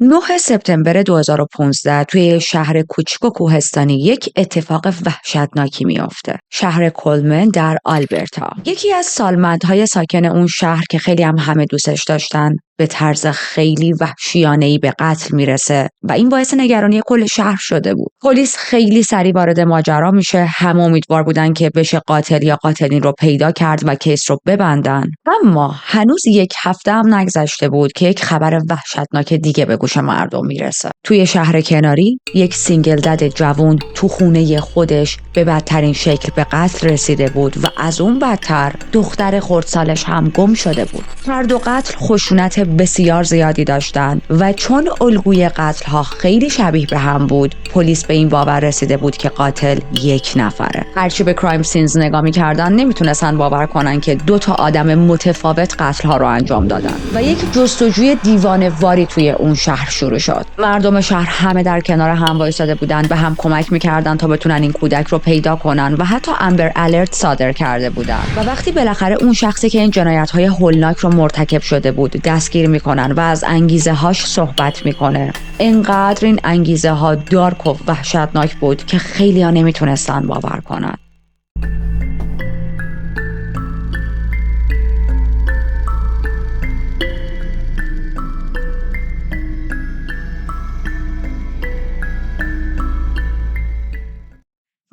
9 سپتامبر 2015 توی شهر کوچیک و کوهستانی یک اتفاق وحشتناکی میافته. شهر کولمن در آلبرتا. یکی از سالمندهای ساکن اون شهر که خیلی همه دوستش داشتن به طرز خیلی وحشیانه‌ای به قتل میرسه و این باعث نگرانی کل شهر شده بود. پلیس خیلی سریع وارد ماجرا میشه. همه امیدوار بودن که بشه قاتل یا قاتلین رو پیدا کرد و کیس رو ببندن. اما هنوز یک هفته هم نگذشته بود که یک خبر وحشتناک دیگه به گوش مردم میرسه. توی شهر کناری یک سینگل دد جوان تو خونه خودش به بدترین شکل به قتل رسیده بود و از اون بدتر دختر خردسالش هم گم شده بود. هر دو قتل خشونت بسیار زیادی داشتن و چون الگوی قتل ها خیلی شبیه به هم بود، پلیس به این باور رسیده بود که قاتل یک نفره. هرچی به کرایم سینز نگاه می‌کردن نمیتونستن باور کنن که دو تا آدم متفاوت قتل ها رو انجام دادن و یک جستجوی دیوانه‌واری توی اون شهر شروع شد. مردم شهر همه در کنار هم وایساده بودن، به هم کمک می‌کردن تا بتونن این کودک رو پیدا کنن و حتی امبر الرت صادر کرده بودن. و وقتی بالاخره اون شخصی که این جنایت‌های هولناک رو مرتکب شده بود دستگیر میکنن و از انگیزه هاش صحبت میکنه، اینقدر این انگیزه ها دارک و وحشتناک بود که خیلی ها نمیتونستن باور کنن.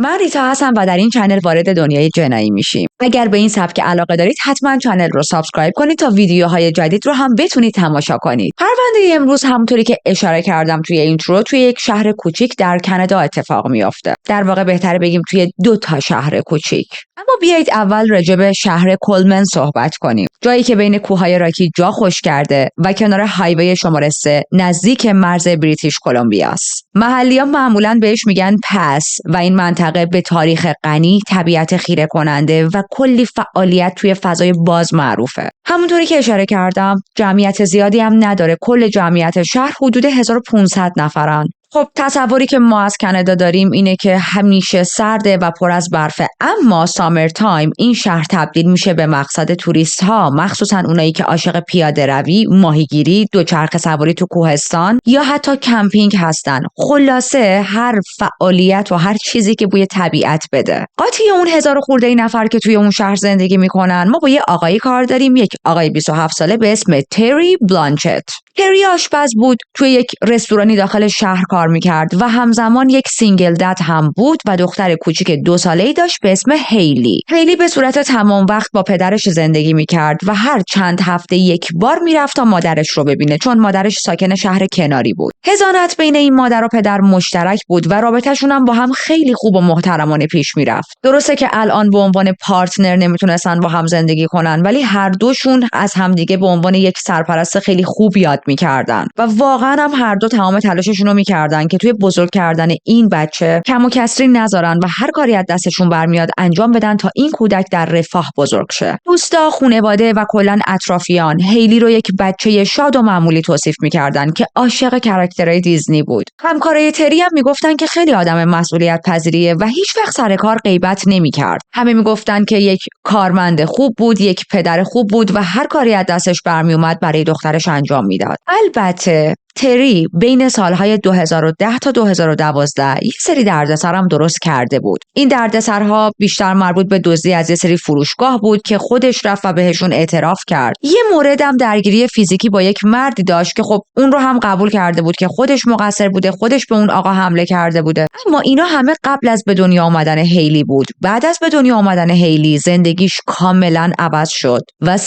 من ریتا هستم و در این چنل وارد دنیای جنایی میشیم. اگر به این سبک علاقه دارید حتما چنل رو سابسکرایب کنید تا ویدیوهای جدید رو هم بتونید تماشا کنید. پرونده امروز همونطوری که اشاره کردم توی اینترو توی یک شهر کوچیک در کانادا اتفاق میافته. در واقع بهتره بگیم توی 2 تا شهر کوچیک. اما بیایید اول راجع به شهر کولمن صحبت کنیم. جایی که بین کوههای راکی جا خوش کرده و کنار هایوی شماره 3 نزدیک مرز بریتیش کلمبیا است. محلی‌ها معمولاً بهش میگن پس و این منطقه به تاریخ غنی، طبیعت خیره کننده و کلی فعالیت توی فضای باز معروفه. همونطوری که اشاره کردم جمعیت زیادی هم نداره. کل جمعیت شهر حدود 1500 نفرن. خب تصوری که ما از کانادا داریم اینه که همیشه سرده و پر از برفه، اما سامر تایم این شهر تبدیل میشه به مقصد توریست ها، مخصوصا اونایی که عاشق پیاده روی، ماهیگیری، دوچرخه سواری تو کوهستان یا حتی کمپینگ هستن. خلاصه هر فعالیت و هر چیزی که بوی طبیعت بده. قاطی اون 1000 خورده نفر که توی اون شهر زندگی میکنن، ما با یه آقایی کار داریم، یک آقای 27 ساله به اسم تری بلانچت. تری آشپز بود، توی یک رستورانی داخل شهر کار میکرد و همزمان یک سینگل دد هم بود و دختر کوچیک 2 ساله‌ای داشت به اسم هیلی. هیلی به صورت تمام وقت با پدرش زندگی میکرد و هر چند هفته یک بار میرفت تا مادرش رو ببینه، چون مادرش ساکن شهر کناری بود. حضانت بین این مادر و پدر مشترک بود و رابطه‌شون هم با هم خیلی خوب و محترمانه پیش میرفت. درسته که الان به عنوان پارتنر نمیتونستن با هم زندگی کنن، ولی هر دوشون از همدیگه به عنوان یک سرپرست خیلی خوب یاد میکردن و واقعا هم هر دو تمام تلاششون رو میکردن که توی بزرگ کردن این بچه کم و کسری نذارن و هر کاری از دستشون برمیاد انجام بدن تا این کودک در رفاه بزرگ شه. دوستا، خانواده و کلاً اطرافیان هیلی رو یک بچه شاد و معمولی توصیف میکردن که عاشق کاراکترهای دیزنی بود. همکارای تری هم میگفتن که خیلی آدم مسئولیت پذیریه و هیچ وقت سر کار غیبت نمیکرد. همه میگفتن که یک کارمند خوب بود، یک پدر خوب بود و هر کاری از دستش برمیومد برای دخترش انجام میداد. البته تری بین سالهای 2010 تا 2012 یک سری دردسر هم درست کرده بود. این دردسرها بیشتر مربوط به دزدی از یه سری فروشگاه بود که خودش رفت و بهشون اعتراف کرد. یه مورد هم درگیری فیزیکی با یک مردی داشت که خب اون رو هم قبول کرده بود که خودش مقصر بوده، خودش به اون آقا حمله کرده بوده. اما اینا همه قبل از به دنیا آمدن هیلی بود. بعد از به دنیا آمدن هیلی زندگیش کاملا عوض شد و 100%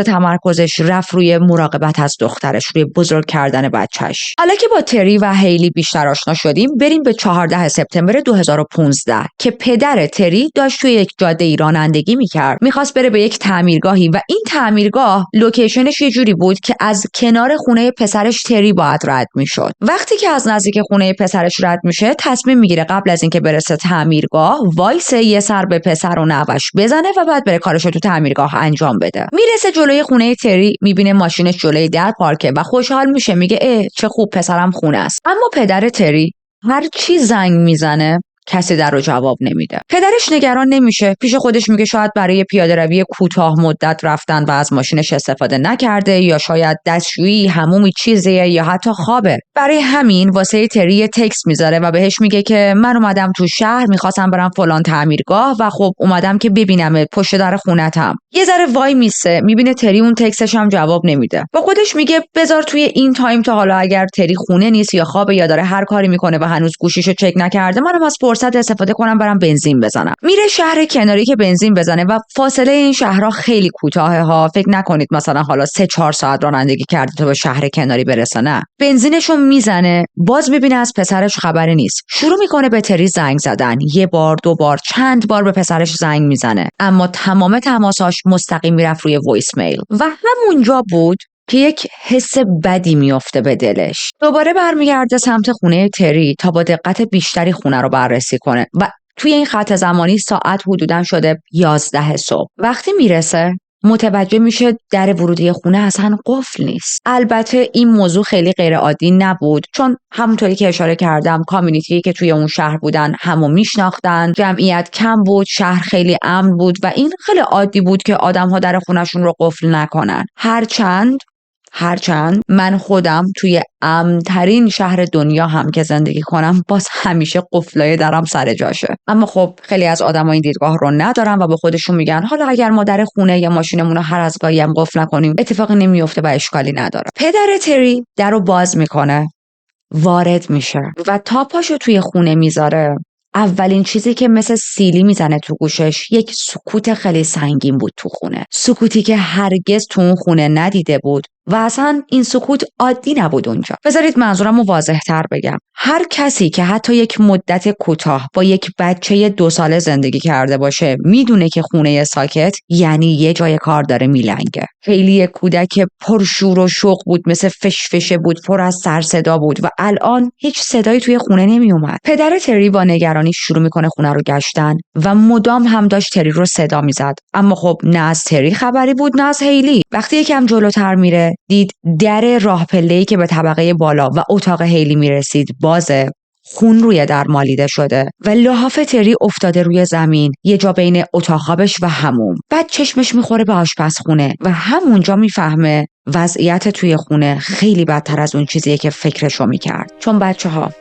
تمرکزش رفت روی مراقبت از دخترش، روی بزرگ کردن بچهش. حالا که با تری و هیلی بیشتر آشنا شدیم، بریم به 14 سپتامبر 2015 که پدر تری داشت توی یک جاده رانندگی میکرد. میخواست بره به یک تعمیرگاهی و این تعمیرگاه لوکیشنش یه جوری بود که از کنار خونه پسرش تری باید رد میشد. وقتی که از نزدیک خونه پسرش رد میشه، تصمیم میگیره قبل از اینکه برسه تعمیرگاه وایسه، یه سر به پسر و نوش بزنه و بعد بره کارشو تو تعمیرگاه انجام بده. میرسه جلوی خونه تری، میبینه ماشینش جلوی در پارکه و خوشحال میشه، میگه چه خوب پسرم خونه است. اما پدر تری هر چی زنگ میزنه کسی در رو جواب نمیده. پدرش نگران نمیشه، پیش خودش میگه شاید برای پیاده روی کوتاه مدت رفتن و از ماشینش استفاده نکرده، یا شاید دستشویی، حمومی چیزیه، یا حتی خوابه. برای همین واسه تری تکست میذاره و بهش میگه که من اومدم تو شهر، میخواستم برم فلان تعمیرگاه و خب اومدم که ببینم پشت در خونتم. یه ذره وای میسه، میبینه تری اون تکستش هم جواب نمیده. با خودش میگه بذار توی این تایم تا حالا اگر تری خونه نیست یا خوابه یا داره هر کاری میکنه و هنوز گوشیشو چک نکرده، منم از فرصت استفاده کنم برم بنزین بزنم. میره شهر کناری که بنزین بزنه و فاصله این شهرها خیلی کوتاهه ها. فکر نکنید مثلا حالا 3-4 ساعت رانندگی کرده تا به شهر کناری برسه، نه. بنزینشو میزنه، باز میبینه از پسرش خبری نیست. شروع میکنه به تری زنگ زدن. یه بار، 2 بار، چند بار به پسرش زنگ میزنه، اما تمام تماساش مستقیم میرفت روی وایس میل. و همونجا بود که یک حس بدی میفته به دلش. دوباره برمیگرده سمت خونه تری تا با دقت بیشتری خونه رو بررسی کنه و توی این خط زمانی ساعت حدوداً شده 11 صبح. وقتی میرسه متوجه میشه در ورودی خونه اصلا قفل نیست. البته این موضوع خیلی غیر عادی نبود، چون همونطوری که اشاره کردم کامیونیتی که توی اون شهر بودن همو میشناختن، جمعیت کم بود، شهر خیلی امن بود و این خیلی عادی بود که آدم‌ها در خونه‌شون رو قفل نکنن. هرچند من خودم توی امن‌ترین شهر دنیا هم که زندگی کنم باز همیشه قفلای درم سر جاشه. اما خب خیلی از آدم‌ها این دیدگاه رو ندارن و به خودشون میگن حالا اگر ما در خونه یا ماشینمون رو هر از گاهی هم قفل نکنیم اتفاقی نمیفته و اشکالی نداره. پدر تری در رو باز میکنه، وارد میشه و تا پاشو توی خونه میذاره. اولین چیزی که مثل سیلی میزنه تو گوشش یک سکوت خیلی سنگین بود تو خونه. سکوتی که هرگز تو اون خونه ندیده بود و اصلا این سکوت عادی نبود اونجا. بذارید منظورم رو واضح تر بگم. هر کسی که حتی یک مدت کوتاه با یک بچه 2 ساله زندگی کرده باشه میدونه که خونه ساکت یعنی یه جای کار داره میلنگه. خیلی کودک پرشور و شوق بود، مثل فشفشه بود، پر از سر صدا بود و الان هیچ صدایی توی خونه نمی اومد. پدر تری با نگرانی شروع میکنه خونه رو گشتن و مدام هم داشت تری رو صدا میزد، اما خب نه از تری خبری بود نه از هیلی. وقتی یکم جلوتر میره دید در راه پله‌ای که به طبقه بالا و اتاق هیلی میرسید بازه. خون روی در مالیده شده و لحاف تری افتاده روی زمین، یه جا بین اتاق خوابش و حموم. بعد چشمش میخوره به آشپزخونه و همونجا میفهمه وضعیت توی خونه خیلی بدتر از اون چیزیه که فکرشو میکرد. چون بچه‌ها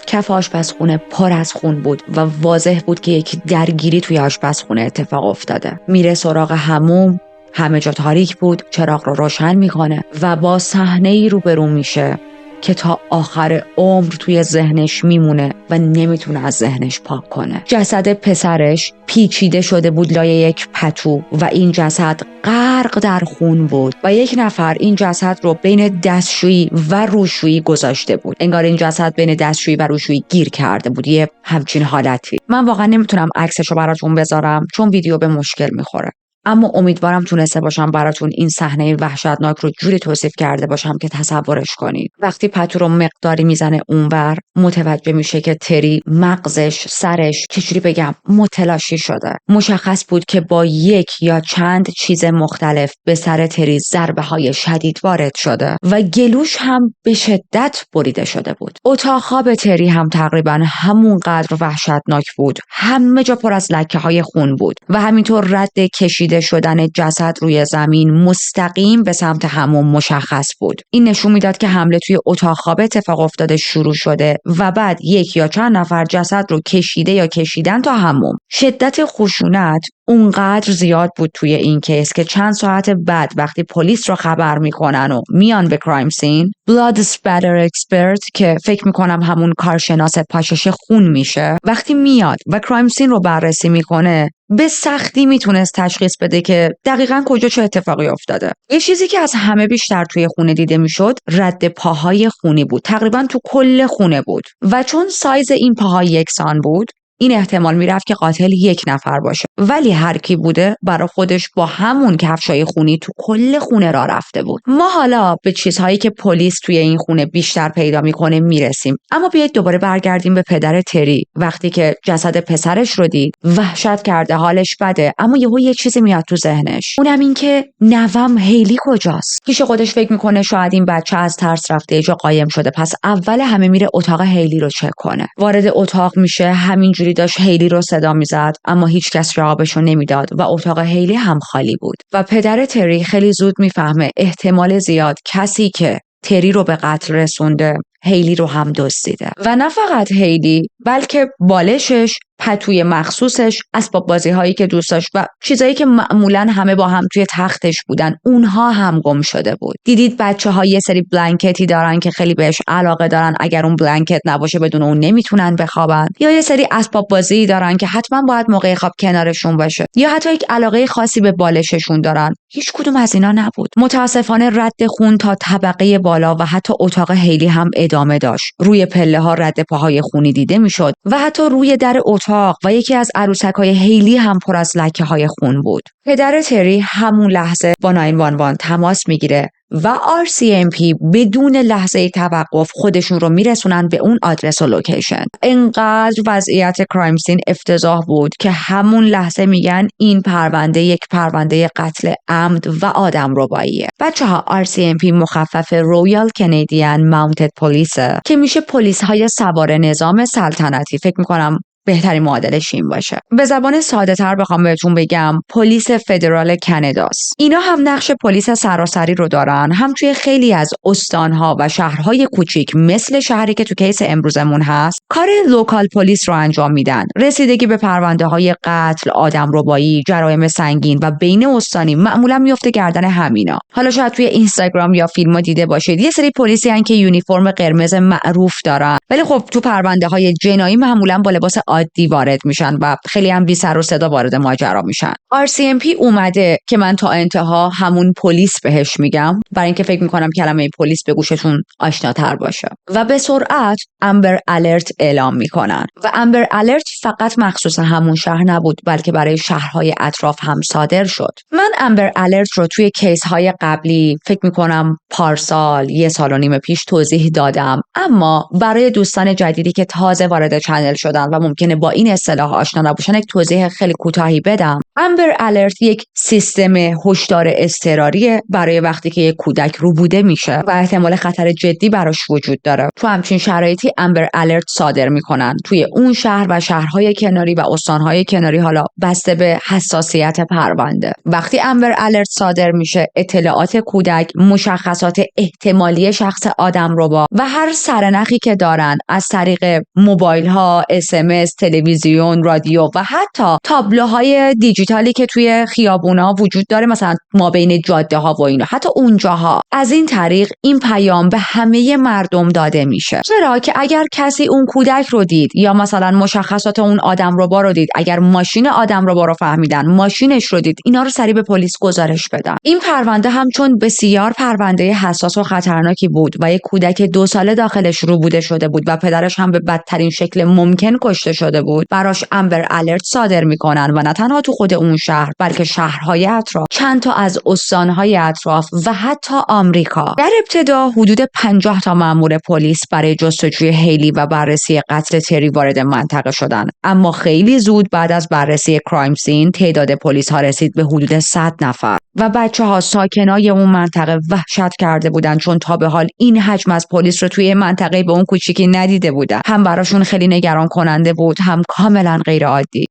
کف آشپزخونه پر از خون بود و واضح بود که یک درگیری توی آشپزخونه اتفاق افتاده. میره سراغ حموم، همه جا تاریک بود، چراغ رو روشن میکنه و با صحنه‌ای روبرو میشه که تا آخر عمر توی ذهنش میمونه و نمیتونه از ذهنش پاک کنه. جسد پسرش پیچیده شده بود لای یک پتو و این جسد غرق در خون بود و یک نفر این جسد رو بین دستشویی و روشویی گذاشته بود. انگار این جسد بین دستشویی و روشویی گیر کرده بود، یه همچین حالتی. من واقعا نمیتونم عکسشو براتون بذارم چون ویدیو به مشکل میخوره، اما امیدوارم تونسته باشم براتون این صحنه وحشتناک رو جوری توصیف کرده باشم که تصورش کنید. وقتی پتو رو مقداری میزنه اونور متوجه میشه که تری مغزش، سرش، چجوری بگم، متلاشی شده. مشخص بود که با یک یا چند چیز مختلف به سر تری ضربه های شدید وارد شده و گلوش هم به شدت بریده شده بود. اتاق خواب تری هم تقریبا همونقدر وحشتناک بود. همه جا پر از لکه های خون بود و همینطور رد کشیده شدن جسد روی زمین مستقیم به سمت حموم مشخص بود. این نشون میداد که حمله توی اتاق خواب اتفاق افتاده شروع شده و بعد یک یا چند نفر جسد رو کشیده یا کشیدن تا حموم. شدت خشونت اونقدر زیاد بود توی این کیس که چند ساعت بعد وقتی پلیس رو خبر میکنن و میان به کرایم سین، بلاد اسپاتر اکسپرت که فکر میکنم همون کارشناس پاشش خون میشه، وقتی میاد و کرایم سین رو بررسی میکنه به سختی میتونست تشخیص بده که دقیقاً کجا چه اتفاقی افتاده. یه چیزی که از همه بیشتر توی خونه دیده میشد رد پاهای خونی بود. تقریباً تو کل خونه بود و چون سایز این پاها یکسان بود این احتمال میرفت که قاتل یک نفر باشه، ولی هر کی بوده برای خودش با همون کفشای خونی تو کل خونه راه رفته بود. ما حالا به چیزهایی که پلیس توی این خونه بیشتر پیدا میکنه میرسیم، اما بیایید دوباره برگردیم به پدر تری. وقتی که جسد پسرش رو دید وحشت کرده، حالش بده، اما یه چیزی میاد تو ذهنش، اونم این که نوام هیلی کجاست. پیش خودش فکر میکنه شاید این بچه از ترس رفته یه جا قایم شده، پس اول همه میره اتاق هیلی رو چک کنه. وارد اتاق میشه، همینجوری داشت هیلی رو صدا میزد، اما هیچ کس جوابشو نمیداد و اتاق هیلی هم خالی بود. و پدر تری خیلی زود میفهمه احتمال زیاد کسی که تری رو به قتل رسونده هیلی رو هم دزدیده. و نه فقط هیلی، بلکه بالشش، پتوی مخصوصش، اسباب بازی هایی که دوست داشت و چیزایی که معمولا همه با هم توی تختش بودن، اونها هم گم شده بود. دیدید بچه ها یه سری بلانکتی دارن که خیلی بهش علاقه دارن، اگر اون بلانکت نباشه بدون اون نمیتونن بخوابن، یا یه سری اسباب بازی دارن که حتما باید موقع خواب کنارشون باشه، یا حتی یک علاقه خاصی به بالششون دارن. هیچ کدوم از اینا نبود. متاسفانه رد خون تا طبقه بالا و حتی اتاق هیلی هم ادامه داشت. روی پله ها رد پاهای خونی دیده میشد و حتی روی در اتاق و یکی از عروسک‌های هیلی هم پر از لکه‌های خون بود. پدر تری همون لحظه با 911 تماس میگیره و RCMP بدون لحظه توقف خودشون رو میرسونن به اون آدرس و لوکیشن. انقدر وضعیت کرایم سین افتضاح بود که همون لحظه میگن این پرونده یک پرونده قتل عمد و آدمرباییه. بچه‌ها RCMP مخفف رویال کانادین ماونتد پلیس که میشه پلیس های سوار نظام سلطنتی. فکر میکنم بهترین معادلش این باشه. به زبان ساده تر بخوام بهتون بگم پلیس فدرال کاناداست. اینا هم نقش پلیس سراسری رو دارن، هم توی خیلی از استانها و شهرهای کوچیک مثل شهری که تو کیس امروزمون هست کار لوکال پلیس رو انجام میدن. رسیدگی به پرونده های قتل، آدمربایی، جرایم سنگین و بین استانی معمولا میفته گردن همینا. حالا شاید توی اینستاگرام یا فیلم‌ها دیده باشید یه سری پلیسی هستن که یونیفرم قرمز معروف دارن، ولی خب تو پرونده های جنایی معمولا با لباس عادی وارد میشن و خیلی هم بی سر و صدا وارد ماجرا میشن. RCMP اومده که من تا انتها همون پلیس بهش میگم، برای اینکه فکر میکنم کلمه پلیس به گوششون آشناتر باشه، و به سرعت امبر الرت اعلام میکنن. و امبر الرت فقط مخصوص همون شهر نبود بلکه برای شهرهای اطراف هم صادر شد. من امبر الرت رو توی کیس های قبلی فکر میکنم پارسال 1.5 سال پیش توضیح دادم، اما برای دوستان جدیدی که تازه وارد چنل شدن و ممکنه با این اصطلاح آشنا نباشن یک توضیح خیلی کوتاهی بدم. امبر الرت یک سیستم هشدار اضطراریه برای وقتی که یک کودک روبوده میشه و احتمال خطر جدی براش وجود داره. تو همچین شرایطی امبر الرت صادر میکنن توی اون شهر و شهرهای کناری و استانهای کناری، حالا بسته به حساسیت پرونده. وقتی امبر الرت صادر میشه اطلاعات کودک، مشخصات احتمالی شخص آدمربا و هر سرنخی که دارن از طریق موبایل ها، SMS، تلویزیون، رادیو و حتی تابلوهای دیجیتالی که توی خیابونا وجود داره، مثلا ما بین جاده ها و اینا، حتی اونجاها، از این طریق این پیام به همه مردم داده میشه. چرا که اگر کسی اون کودک رو دید یا مثلا مشخصات اون آدمربا رو دید، اگر ماشین آدمربا رو فهمیدن، ماشینش رو دید، اینا رو سریع به پلیس گزارش بدن. این پرونده هم چون بسیار پرونده حساس و خطرناکی بود و یک کودک 2 ساله داخلش روبوده شده بود و پدرش هم به بدترین شکل ممکن کشته شده بود، براش امبر الرت صادر میکنن و نه تنها تو خود اون شهر بلکه شهرهای اطراف، چند تا از استانهای اطراف و حتی آمریکا. در ابتدا حدود 50 تا مأمور پلیس برای جستجوی هیلی و بررسی قتل تری وارد منطقه شدن، اما خیلی زود بعد از بررسی کرایم سین تعداد پلیس ها رسید به حدود 100 نفر و بچه‌ها ساکنای اون منطقه وحشت کرده بودن، چون تا به حال این حجم از پلیس رو توی منطقه به اون کوچیکی ندیده بودن. هم براشون خیلی نگران کننده بود، هم کاملا غیر عادی.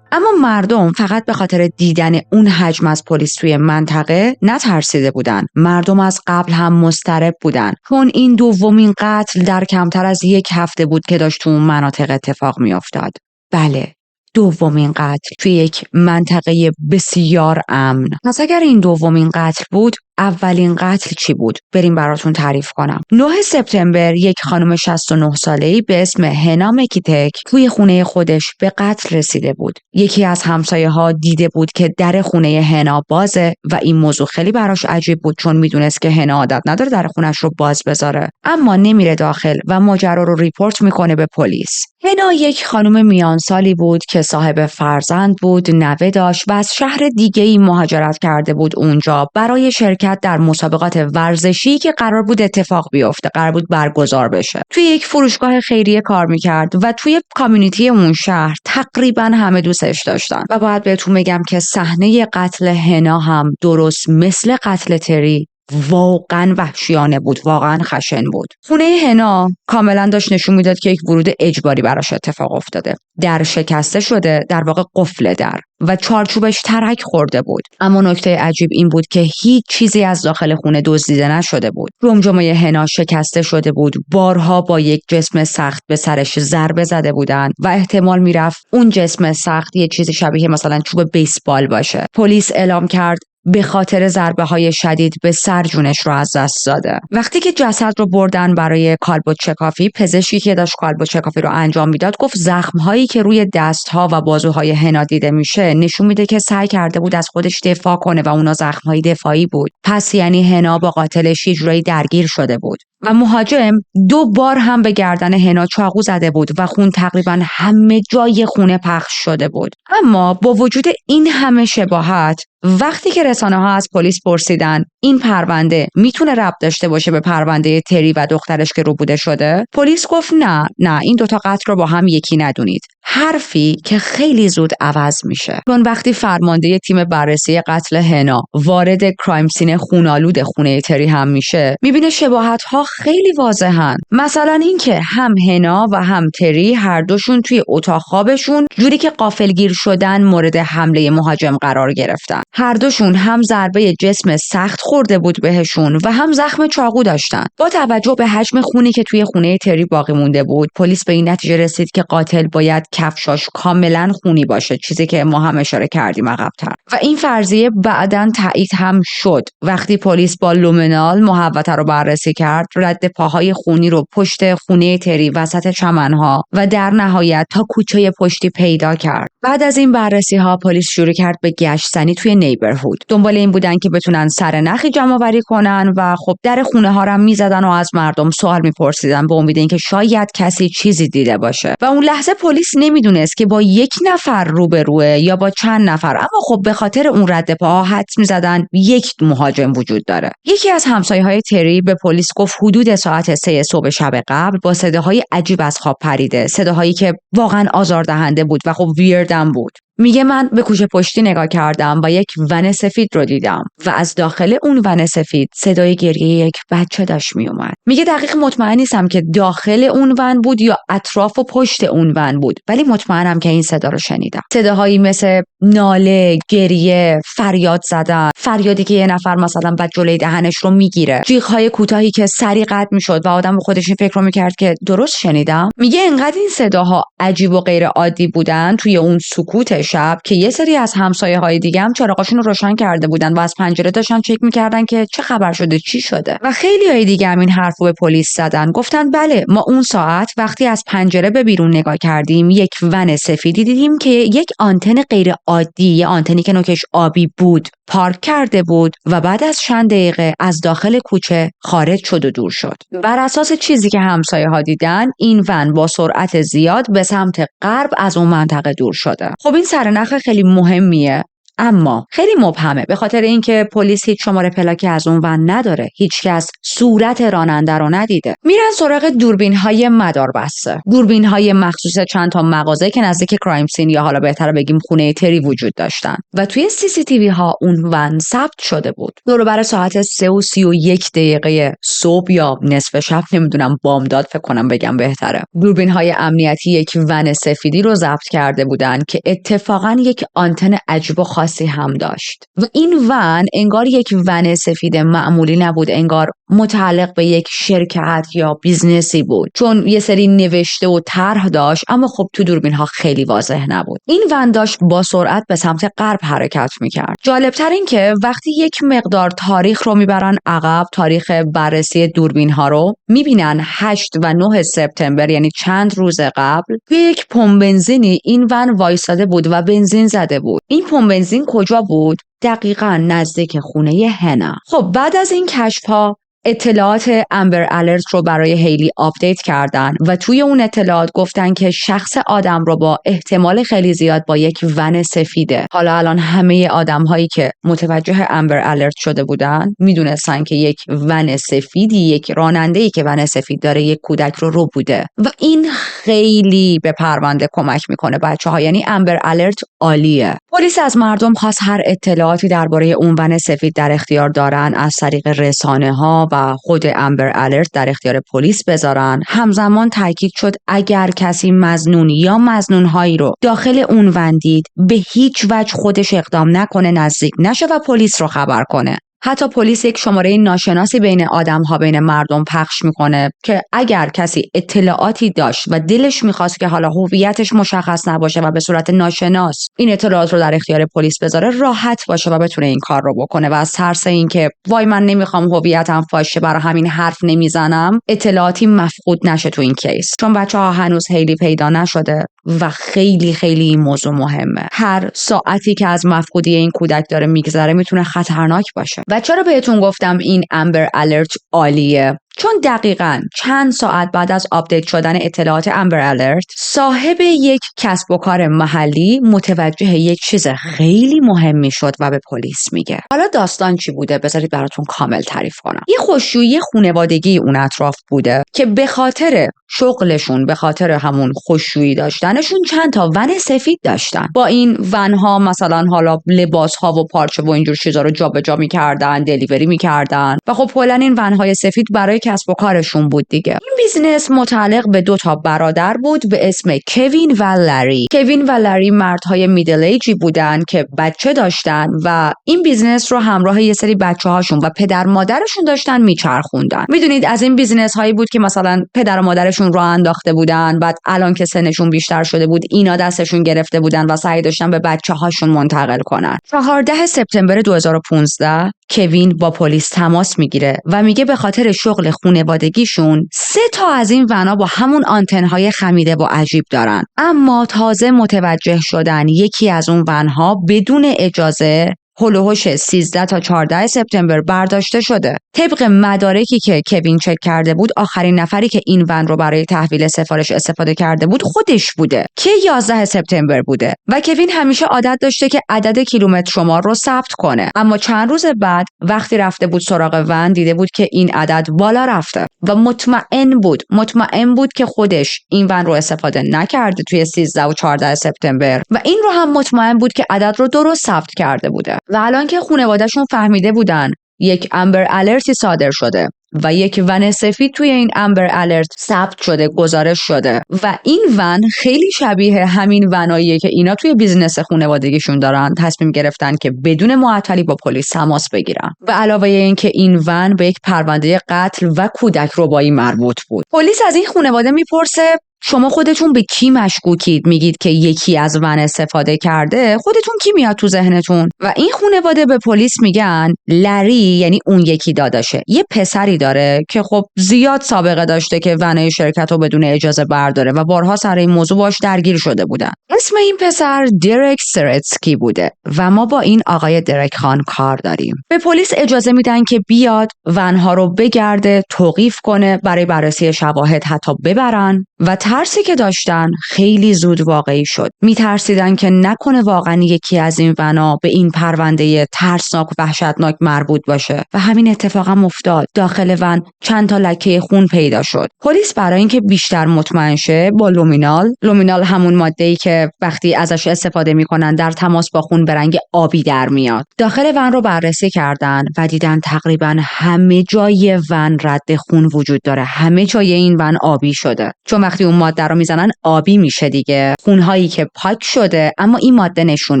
اما مردم فقط به خاطر دیدن اون حجم از پلیس توی منطقه نترسیده بودن. مردم از قبل هم مضطرب بودن، چون این دومین قتل در کمتر از 1 هفته بود که داشت تو اون مناطق اتفاق میافتاد. بله، دومین قتل توی یک منطقه بسیار امن. پس اگر این دومین قتل بود، اولین قتل چی بود؟ بریم براتون تعریف کنم. 9 سپتامبر یک خانم 69 ساله‌ای به اسم هنا مکیتک توی خونه خودش به قتل رسیده بود. یکی از همسایه‌ها دیده بود که در خونه هنا بازه و این موضوع خیلی براش عجیب بود، چون میدونست که هنا عادت نداره در خونش رو باز بذاره، اما نمیره داخل و ماجرا رو ریپورت میکنه به پلیس. هنا یک خانم میان سالی بود که صاحب فرزند بود، نوه داشت و از شهر دیگه‌ای مهاجرت کرده بود اونجا برای شرکت در مسابقات ورزشی که قرار بود اتفاق بیفته، قرار بود برگزار بشه. توی یک فروشگاه خیریه کار میکرد و توی کامیونیتی اون شهر تقریبا همه دوستش داشتن. و باید بهتون بگم که صحنه قتل هنا هم درست مثل قتل تری واقعا وحشیانه بود، واقعا خشن بود. خونه هنا کاملا داشت نشون میداد که یک ورود اجباری براش اتفاق افتاده. در شکسته شده، در واقع قفل در و چارچوبش ترک خورده بود. اما نکته عجیب این بود که هیچ چیزی از داخل خونه دزدیده نشده بود. جمجمه هنا شکسته شده بود، بارها با یک جسم سخت به سرش ضربه زده بودند و احتمال میرفت اون جسم سخت یه چیزی شبیه مثلا چوب بیسبال باشه. پلیس اعلام کرد به خاطر ضربه‌های شدید به سر جونش رو از دست داده. وقتی که جسد رو بردن برای کالبد چکافی، پزشکی که داشت کالبد چکافی رو انجام میداد گفت زخم‌هایی که روی دست‌ها و بازوهای هنا دیده میشه نشون میده که سعی کرده بود از خودش دفاع کنه و اونا زخم‌های دفاعی بود. پس یعنی هنا با قاتلش یه جورایی درگیر شده بود. و مهاجم 2 بار هم به گردن هنا چاقو زده بود و خون تقریبا همه جای خونه پخش شده بود. اما با وجود این همه شباهت، وقتی که رسانه‌ها از پلیس پرسیدن این پرونده میتونه ربط داشته باشه به پرونده تری و دخترش که روبوده شده، پلیس گفت نه این دوتا قتل رو با هم یکی ندونید. حرفی که خیلی زود عوض میشه، چون وقتی فرمانده تیم بررسی قتل هنا وارد کرایم سین خونالود خونه تری هم میشه، میبینه شباهت‌ها خیلی واضحن. مثلا اینکه هم هنا و هم تری هر دوشون توی اتاق خوابشون جوری که غافلگیر شدن مورد حمله مهاجم قرار گرفتن. هر دوشون هم ضربه جسم سخت خورده بود بهشون و هم زخم چاقو داشتن. با توجه به حجم خونی که توی خونه تری باقی مونده بود، پلیس به این نتیجه رسید که قاتل باید کفشاش کاملا خونی باشه، چیزی که ما هم اشاره کردیم عقب‌تر. و این فرضیه بعداً تایید هم شد وقتی پلیس با لومینال محوطه رو بررسی کرد، رد پاهای خونی رو پشت خونه تری، وسط چمن‌ها و در نهایت تا کوچه پشتی پیدا کرد. بعد از این بررسی‌ها پلیس شروع کرد به گشت‌زنی توی نیبرهود. دنبال این بودن که بتونن سرنخی جمع‌آوری کنن و خب در خونه‌ها رو می‌زدن و از مردم سوال می‌پرسیدن به امید اینکه شاید کسی چیزی دیده باشه. و اون لحظه پلیس نمیدونست که با یک نفر روبروه یا با چند نفر، اما خب به خاطر اون رد پاها حدس می‌زدن یک مهاجم وجود داره. یکی از همسایه‌های تری به پلیس گفت حدود ساعت 3 صبح شب قبل با صداهای عجیب از خواب پریده، صداهایی که واقعا آزاردهنده بود و خب ویردم بود. میگه من به کوچه پشتی نگاه کردم و یک ون سفید رو دیدم و از داخل اون ون سفید صدای گریه یک بچه داشت میومد. میگه دقیق مطمئن نیستم که داخل اون ون بود یا اطراف و پشت اون ون بود، ولی مطمئنم که این صدا رو شنیدم. صداهایی مثل ناله، گریه، فریاد زدن، فریادی که یه نفر مثلا بعد جلوی دهنش رو میگیره، جیغ‌های کوتاهی که سریع قطع میشد و آدم خودش این فکر رو میکرد که درست شنیدم. میگه انقدر این صداها عجیب و غیر عادی بودن توی اون سکوت شب که یه سری از همسایه‌های دیگه هم چراغاشون رو روشن کرده بودن و از پنجره داشتن چک می‌کردن که چه خبر شده، چی شده. و خیلی‌های دیگه هم این حرفو به پلیس زدن، گفتن بله ما اون ساعت وقتی از پنجره به بیرون نگاه کردیم یک ون سفیدی دیدیم که یک آنتن غیر عادی، یه آنتنی که نوکش آبی بود، پارک کرده بود و بعد از چند دقیقه از داخل کوچه خارج شد و دور شد. بر اساس چیزی که همسایه‌ها دیدن، این ون با سرعت زیاد به سمت غرب از اون منطقه دور شده. خب این سرنخ خیلی مهمیه، اما خیلی مبهمه به خاطر اینکه پلیس هیچ شماره پلاکی از اون ون نداره، هیچکس صورت راننده رو ندیده. میرن سراغ دوربین‌های مداربسته، دوربین‌های مخصوص چند تا مغازه که نزدیک کرایم سین یا حالا بهتره بگیم خونه تری وجود داشتن و توی CCTV ها اون ون ثبت شده بود. دور و بر ساعت 3:31 صبح یا نصف شب، نمیدونم بامداد فکر کنم بگم بهتره، دوربین‌های امنیتی یک ون سفیدی رو ضبط کرده بودن که اتفاقا یک آنتن عجیب و خاص شاسی هم داشت و این ون انگار یک ون سفید معمولی نبود، انگار متعلق به یک شرکت یا بیزنسی بود، چون یه سری نوشته و طرح داشت اما خب تو دوربین ها خیلی واضح نبود. این ون داشت با سرعت به سمت غرب حرکت میکرد. جالبتر این که وقتی یک مقدار تاریخ رو میبرن عقب، تاریخ بررسی دوربین ها رو میبینن 8 و 9 سپتامبر، یعنی چند روز قبل، توی یک پمپ بنزینی این ون وایساده بود و بنزین زده بود. این پمپ بنزین کجا بود؟ دقیقاً نزدیک خونه هنا. خب بعد از این کشف‌ها اطلاعات امبر الرت رو برای هیلی آپدیت کردن و توی اون اطلاعات گفتن که شخص آدم رو با احتمال خیلی زیاد با یک ون سفیده. حالا الان همه آدم هایی که متوجه امبر الرت شده بودن میدونستن که یک ون سفیدی، یک راننده‌ای که ون سفید داره، یک کودک رو بوده و این خیلی به پرونده کمک میکنه بچه‌ها. یعنی امبر الرت عالیه. پلیس از مردم خواست هر اطلاعاتی درباره اون ون سفید در اختیار دارن از طریق رسانه‌ها و خود امبر الرت در اختیار پلیس بذارن. همزمان تاکید شد اگر کسی مظنون یا مظنون‌هایی رو داخل اون ون دید، به هیچ وجه خودش اقدام نکنه، نزدیک نشه و پلیس رو خبر کنه. حتی پلیس یک شماره ناشناسی بین آدم‌ها، بین مردم پخش میکنه که اگر کسی اطلاعاتی داشت و دلش میخواست که حالا هویتش مشخص نباشه و به صورت ناشناس این اطلاعات رو در اختیار پلیس بذاره، راحت باشه و بتونه این کار رو بکنه و از ترس این که وای من نمیخوام هویتم فاش شه برای همین حرف نمیزنم، اطلاعاتی مفقود نشه تو این کیس. چون بچه‌ها هنوز خیلی پیدا نشده و خیلی خیلی این موضوع مهمه. هر ساعتی که از مفقودی این کودک داره میگذره میتونه خطرناک باشه. و چرا بهتون گفتم این امبر الرت عالیه؟ چون دقیقاً چند ساعت بعد از آپدیت شدن اطلاعات امبر الرت، صاحب یک کسب و کار محلی متوجه یک چیز خیلی مهمی شد و به پلیس میگه. حالا داستان چی بوده؟ بذارید براتون کامل تعریف کنم. یه خشویی خانوادگی اون اطراف بوده که به خاطر شغلشون، به خاطر همون خشویی داشتنشون، چند تا ون سفید داشتن. با این ونها مثلا حالا لباسها و پارچه و اینجور چیزا رو جابجا می‌کردن، دلیوری می‌کردن و خب کلا این ونهای سفید برای کسب و کارشون بود دیگه. این بیزنس متعلق به 2 تا برادر بود به اسم کوین و لری. کوین و لری مردهای میدل ایجی بودن که بچه داشتن و این بیزنس رو همراه یه سری بچه‌هاشون و پدر مادرشون داشتن میچرخوندن. میدونید از این بیزنس هایی بود که مثلا پدر و مادرشون رو انداخته بودن، بعد الان که سنشون بیشتر شده بود اینا دستشون گرفته بودن و سعی داشتن به بچه‌هاشون منتقل کنن. 14 سپتامبر 2015 کوین با پلیس تماس میگیره و میگه به خاطر شغل خانوادگیشون 3 تا از این ونا با همون آنتن‌های خمیده و عجیب دارن، اما تازه متوجه شدن یکی از اون ونها بدون اجازه هلوهوش 13 تا 14 سپتامبر برداشته شده. طبق مدارکی که کوین چک کرده بود، آخرین نفری که این ون رو برای تحویل سفارش استفاده کرده بود خودش بوده که 11 سپتامبر بوده و کوین همیشه عادت داشته که عدد کیلومتر شمار رو ثبت کنه. اما چند روز بعد وقتی رفته بود سراغ ون، دیده بود که این عدد بالا رفته و مطمئن بود که خودش این ون رو استفاده نکرده توی 13 و 14 سپتامبر و این رو هم مطمئن بود که عدد رو درست ثبت کرده بوده. و الان که خانواده‌شون فهمیده بودن یک امبر الرتی صادر شده و یک ون سفید توی این امبر الرت ثبت شده، گزارش شده و این ون خیلی شبیه همین وناییه که اینا توی بیزنس خانوادگیشون دارن، تصمیم گرفتن که بدون معطلی با پلیس تماس بگیرن و علاوه این که این ون به یک پرونده قتل و کودک ربایی مربوط بود. پلیس از این خانواده میپرسه شما خودتون به کی مشکوکید؟ میگید که یکی از ون استفاده کرده، خودتون کی میاد تو ذهنتون؟ و این خانواده به پلیس میگن لری، یعنی اون یکی داداشه، یه پسری داره که خب زیاد سابقه داشته که ون شرکت رو بدون اجازه برداره و بارها سر این موضوع باش درگیر شده بودن. اسم این پسر درک سرتسکی بوده و ما با این آقای درک خان کار داریم. به پلیس اجازه میدن که بیاد ونها رو بگرده، توقیف کنه، برای بررسی شواهد حتی ببرن و ترسی که داشتن خیلی زود واقعی شد. میترسیدن که نکنه واقعا یکی از این ونا به این پرونده ترسناک و وحشتناک مربوط باشه و همین اتفاق هم افتاد. داخل ون چند تا لکه خون پیدا شد. پلیس برای اینکه بیشتر مطمئن شه با لومینال همون ماده‌ای که وقتی ازش استفاده میکنن در تماس با خون به رنگ آبی در میاد، داخل ون رو بررسی کردن و دیدن تقریبا همه جای ون رد خون وجود داره. همه جای این ون آبی شده. چون وقتی اون ماده رو میزنن آبی میشه دیگه، خونهایی که پاک شده اما این ماده نشون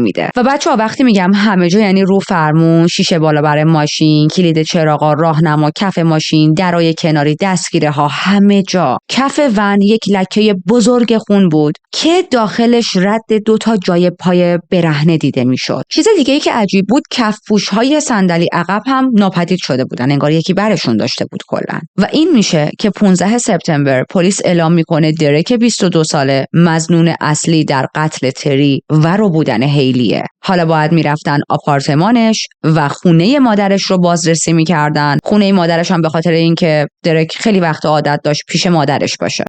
میده. و بچه‌ها وقتی میگم همه جا یعنی رو فرمون، شیشه بالا بر ماشین، کلید چراغا، راهنما، کف ماشین، درای کناری، دستگیره ها، همه جا. کف ون یک لکه بزرگ خون بود که داخلش رد 2 تا جای پای برهنه دیده میشد. چیز دیگه ای که عجیب بود، کف پوش‌های صندلی عقب هم ناپدید شده بودن، انگار یکی برشون داشته بود کلا. و این میشه که 15 سپتامبر پلیس اعلام میکنه درک 22 ساله مظنون اصلی در قتل تری و رو بودن هیلیه. حالا باید میرفتن آپارتمانش و خونه مادرش رو بازرسی میکردن. خونه مادرش هم به خاطر اینکه درک خیلی وقت عادت داشت پیش مادرش باشه.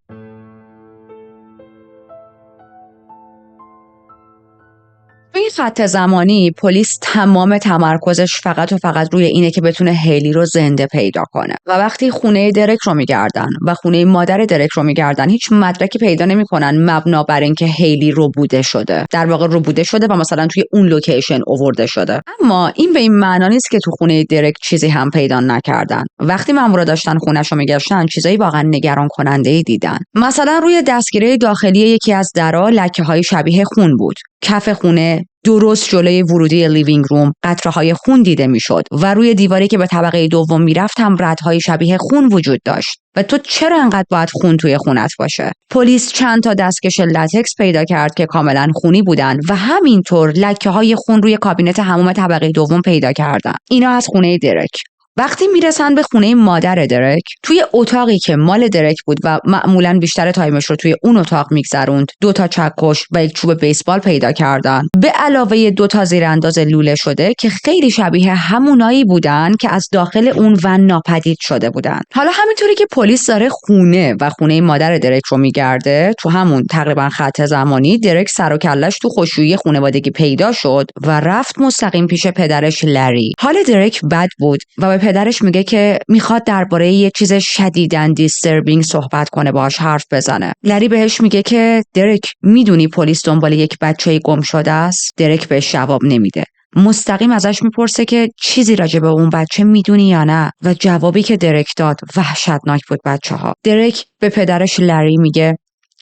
تو این خط زمانی پلیس تمام تمرکزش فقط و فقط روی اینه که بتونه هیلی رو زنده پیدا کنه و وقتی خونه درک رو میگردن و خونه مادر درک رو میگردن هیچ مدرکی پیدا نمیکنن مبنا بر اینکه هیلی ربوده شده، در واقع ربوده شده و مثلا توی اون لوکیشن آورده شده. اما این به این معنا نیست که تو خونه درک چیزی هم پیدا نکردن. وقتی مامورا داشتن خونه‌شو میگشتن چیزایی واقعا نگران کننده‌ای دیدن. مثلا روی دستگیره داخلی یکی از درا لکه‌های شبیه خون بود. کف خونه درست جلوی ورودی لیوینگ روم قطره‌های خون دیده میشد و روی دیواری که به طبقه دوم میرفت هم ردهای شبیه خون وجود داشت. و تو چرا انقدر باید خون توی خونت باشه؟ پلیس چند تا دستکش لاتکس پیدا کرد که کاملا خونی بودن و همینطور لکه‌های خون روی کابینت حموم طبقه دوم پیدا کردن. اینا از خونه درک. وقتی میرسن به خونه مادر درک، توی اتاقی که مال درک بود و معمولاً بیشتر تایمش رو توی اون اتاق میگذروند، 2 تا چکش و یک چوب بیسبال پیدا کردن، به علاوه 2 تا زیرانداز لوله شده که خیلی شبیه همونایی بودن که از داخل اون ون ناپدید شده بودن. حالا همینطوری که پلیس داره خونه و خونه مادر درک رو میگرده، تو همون تقریبا خط زمانی درک سر و کله‌اش تو خشویی خانوادگی پیدا شد و رفت مستقیم پیش پدرش لری. حال درک بد بود و به پدرش میگه که میخواد درباره یه چیز شدیداً دیستربینگ صحبت کنه، باهاش حرف بزنه. لری بهش میگه که درک میدونی پلیس دنبال یک بچه گم شده است؟ درک بهش جواب نمیده. مستقیم ازش میپرسه که چیزی راجع به اون بچه میدونی یا نه و جوابی که درک داد وحشتناک بود بچه‌ها. درک به پدرش لری میگه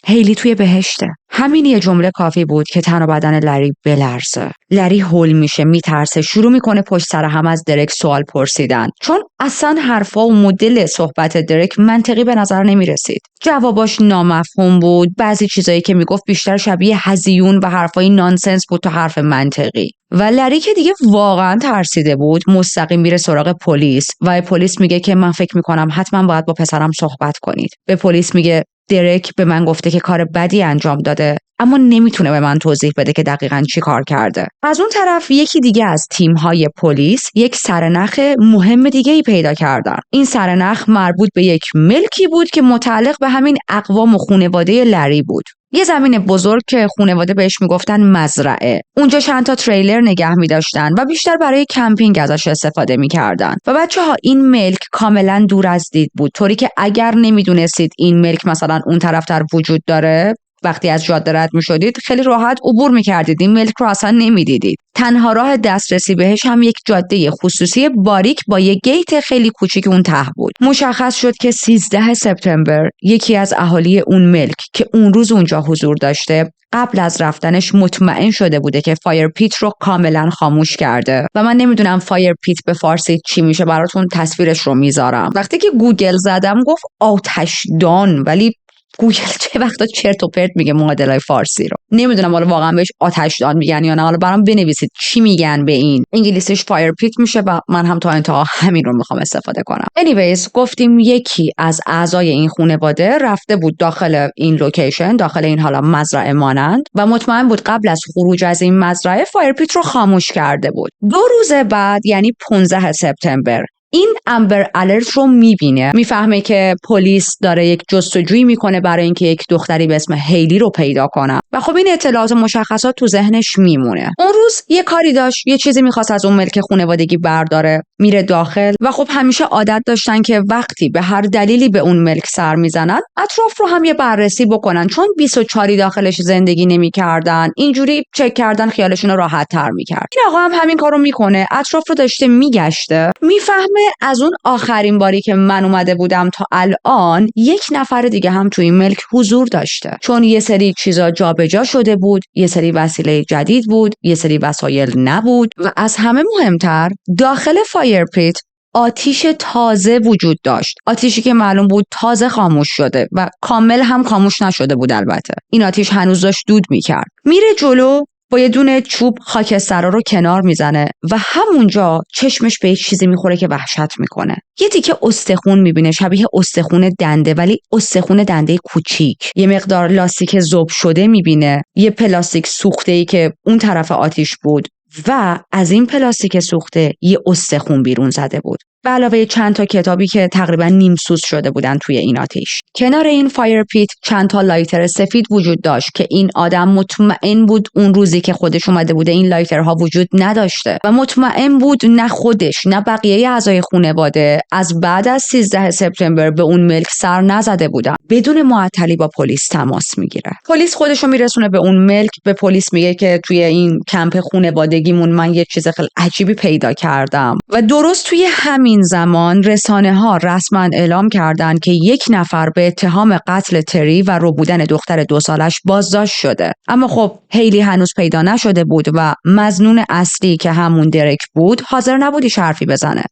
هیلی توی بهشته. همین یه جمله کافی بود که تن و بدن لری بلرزه. لری هول میشه، میترسه، شروع میکنه پشت سر هم از درک سوال پرسیدن، چون اصلا حرفا و مدل صحبت درک منطقی به نظر نمیرسید. جواباش نامفهوم بود، بعضی چیزایی که میگفت بیشتر شبیه هزیون و حرفای نانسنس بود تا حرف منطقی. و لری که دیگه واقعا ترسیده بود مستقیم میره سراغ پلیس و پلیس میگه که من فکر میکنم حتما باید با پسرم صحبت کنید. به پلیس میگه درک به من گفته که کار بدی انجام داده اما نمیتونه به من توضیح بده که دقیقاً چی کار کرده. از اون طرف یکی دیگه از تیم‌های پلیس یک سرنخ مهم دیگه‌ای پیدا کردن. این سرنخ مربوط به یک ملکی بود که متعلق به همین اقوام و خانواده لری بود. یه زمین بزرگ که خانواده بهش میگفتن مزرعه. اونجا چند تا تریلر نگه می‌داشتن و بیشتر برای کمپینگ ازش استفاده می‌کردن. و بچه‌ها این ملک کاملا دور از دید بود، طوری که اگر نمیدونستید این ملک مثلا اون طرفتر وجود داره، وقتی از جاده رد می‌شدید خیلی راحت عبور می‌کردید، این ملک رو اصلا نمی‌دیدید. تنها راه دسترسی بهش هم یک جاده خصوصی باریک با یک گیت خیلی کوچیک اون ته بود. مشخص شد که 13 سپتامبر یکی از اهالی اون ملک که اون روز اونجا حضور داشته قبل از رفتنش مطمئن شده بوده که فایر پیت رو کاملا خاموش کرده و من نمیدونم فایر پیت به فارسی چی میشه، براتون تصویرش رو میذارم. وقتی که گوگل زدم گفت آتشدان، ولی گوگل چه وقتا چرت و پرت میگه معادلای فارسی رو. نمیدونم حالا واقعا بهش آتشدان میگن یا نه، حالا برام بنویسید چی میگن به این. انگلیسیش فایر پیت میشه و من هم تا انتها همین رو میخوام استفاده کنم. anyways گفتیم یکی از اعضای این خانواده رفته بود داخل این لوکیشن، داخل این حالا مزرعه مانند، و مطمئن بود قبل از خروج از این مزرعه فایر پیت رو خاموش کرده بود. 2 روز بعد یعنی 15 سپتامبر این امبر الرت رو میبینه، میفهمه که پلیس داره یک جستجویی میکنه برای اینکه یک دختری به اسم هیلی رو پیدا کنه و خب این اطلاعات و مشخصات تو ذهنش میمونه. اون روز یه کاری داشت، یه چیزی میخواست از اون ملک خانوادگی برداره، میره داخل و خب همیشه عادت داشتن که وقتی به هر دلیلی به اون ملک سر میزنن اطراف رو هم یه بررسی بکنن، چون 24 داخلش زندگی نمیکردن، اینجوری چک کردن خیالشون رو راحت تر میکرد. این آقا هم همین کارو میکنه، اطراف رو داشته میگشته، میفهمه از اون آخرین باری که من اومده بودم تا الان یک نفر دیگه هم توی این ملک حضور داشته، چون یه سری چیزا جابجا شده بود، یه سری وسیله جدید بود، یه سری وسایل نبود و از همه مهمتر داخل فایر پیت آتیش تازه وجود داشت. آتیشی که معلوم بود تازه خاموش شده و کامل هم خاموش نشده بود. البته این آتیش هنوز داشت دود میکرد. میره جلو با یه دونه چوب خاکسترا رو کنار میزنه و همونجا چشمش به یه چیزی میخوره که وحشت میکنه. یه تیکه استخون میبینه، شبیه استخون دنده، ولی استخون دنده کوچیک. یه مقدار لاستیک ذوب شده میبینه، یه پلاستیک سوخته‌ای که اون طرف آتیش بود و از این پلاستیک سوخته یه استخون بیرون زده بود. به علاوه چند تا کتابی که تقریبا نیم سوز شده بودن توی این آتیش. کنار این فایر پیت چند تا لایتر سفید وجود داشت که این آدم مطمئن بود اون روزی که خودش اومده بوده این لایترها وجود نداشته و مطمئن بود نه خودش نه بقیه اعضای خانواده از بعد از 13 سپتامبر به اون ملک سر نزده بودن. بدون معطلی با پلیس تماس میگیره. پلیس خودشو میرسونه به اون ملک. به پلیس میگه که توی این کمپ خانوادگیمون من یه چیز خیلی عجیبی پیدا کردم و درست توی همین زمان رسانه‌ها رسما اعلام کردند که یک نفر به اتهام قتل تری و ربودن دختر 2 سالش بازداشت شده. اما خب هیلی هنوز پیدا نشده بود و مظنون اصلی که همون درک بود حاضر نبودی حرفی بزنه.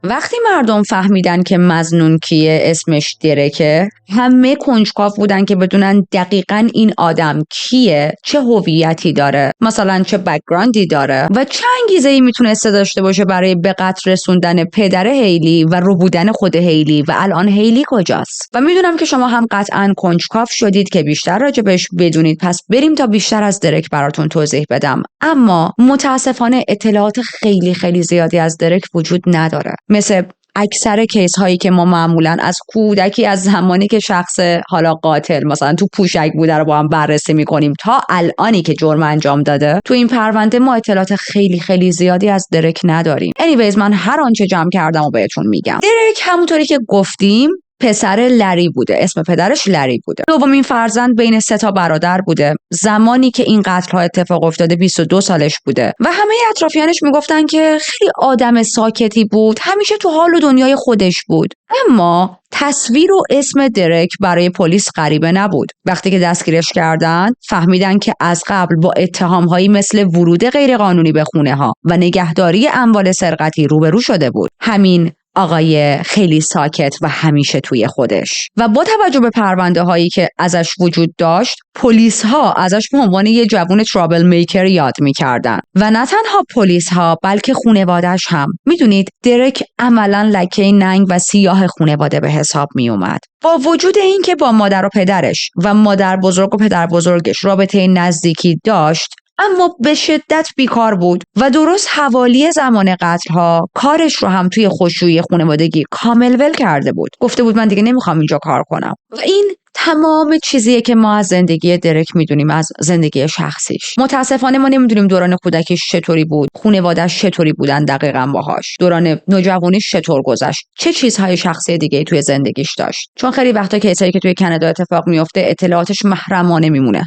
وقتی مردم فهمیدن که مظنون کیه، اسمش درکه، همه کنجکاو بودن که بدونن دقیقاً این آدم کیه، چه هویتی داره، مثلا چه بک‌گراندی داره و چه انگیزه‌ای میتونسته داشته باشه برای به قتل رسوندن پدر هیلی و ربودن خود هیلی و الان هیلی کجاست. و میدونم که شما هم قطعاً کنجکاو شدید که بیشتر راجبش بدونید، پس بریم تا بیشتر از درک براتون توضیح بدم. اما متاسفانه اطلاعات خیلی خیلی زیادی از درک وجود نداره. مثل اکثر کیس هایی که ما معمولا از کودکی، از زمانی که شخص حالا قاتل مثلا تو پوشک بوده رو با هم بررسی میکنیم تا الانی که جرم انجام داده، تو این پرونده ما اطلاعات خیلی خیلی زیادی از درک نداریم. anyways من هر آنچه جمع کردم و بهتون میگم. درک همونطوری که گفتیم پسر لری بوده، اسم پدرش لری بوده. دومین فرزند بین 3 تا برادر بوده. زمانی که این قتل ها اتفاق افتاده 22 سالش بوده و همه اطرافیانش میگفتن که خیلی آدم ساکتی بود، همیشه تو حال و دنیای خودش بود. اما تصویر و اسم درک برای پلیس غریبه نبود. وقتی که دستگیرش کردن فهمیدن که از قبل با اتهامهایی مثل ورود غیرقانونی به خونه ها و نگهداری اموال سرقتی روبرو شده بود. همین آقای خیلی ساکت و همیشه توی خودش. و با توجه به پرونده هایی که ازش وجود داشت، پلیس ها ازش به عنوان یه جوون ترابل میکر یاد میکردن و نه تنها پلیس ها بلکه خانواده‌اش هم. میدونید درک عملاً لکه ننگ و سیاه خانواده به حساب می اومد. با وجود این که با مادر و پدرش و مادر بزرگ و پدر بزرگش رابطه نزدیکی داشت، اما به شدت بیکار بود و درست حوالی زمان قتل‌ها کارش رو هم توی خشویی خانوادگی کامل ول کرده بود. گفته بود من دیگه نمیخوام اینجا کار کنم. و این تمام چیزیه که ما از زندگی درک میدونیم، از زندگی شخصیش. متاسفانه ما نمیدونیم دوران کودکیش چطوری بود، خانواده‌اش چطوری بودن دقیقاً باهاش، دوران نوجوانیش چطور گذشت، چه چیزهای شخصی دیگه توی زندگیش داشت. چون خیلی وقتا کیسایی که توی کانادا اتفاق میفته اطلاعاتش محرمانه میمونه،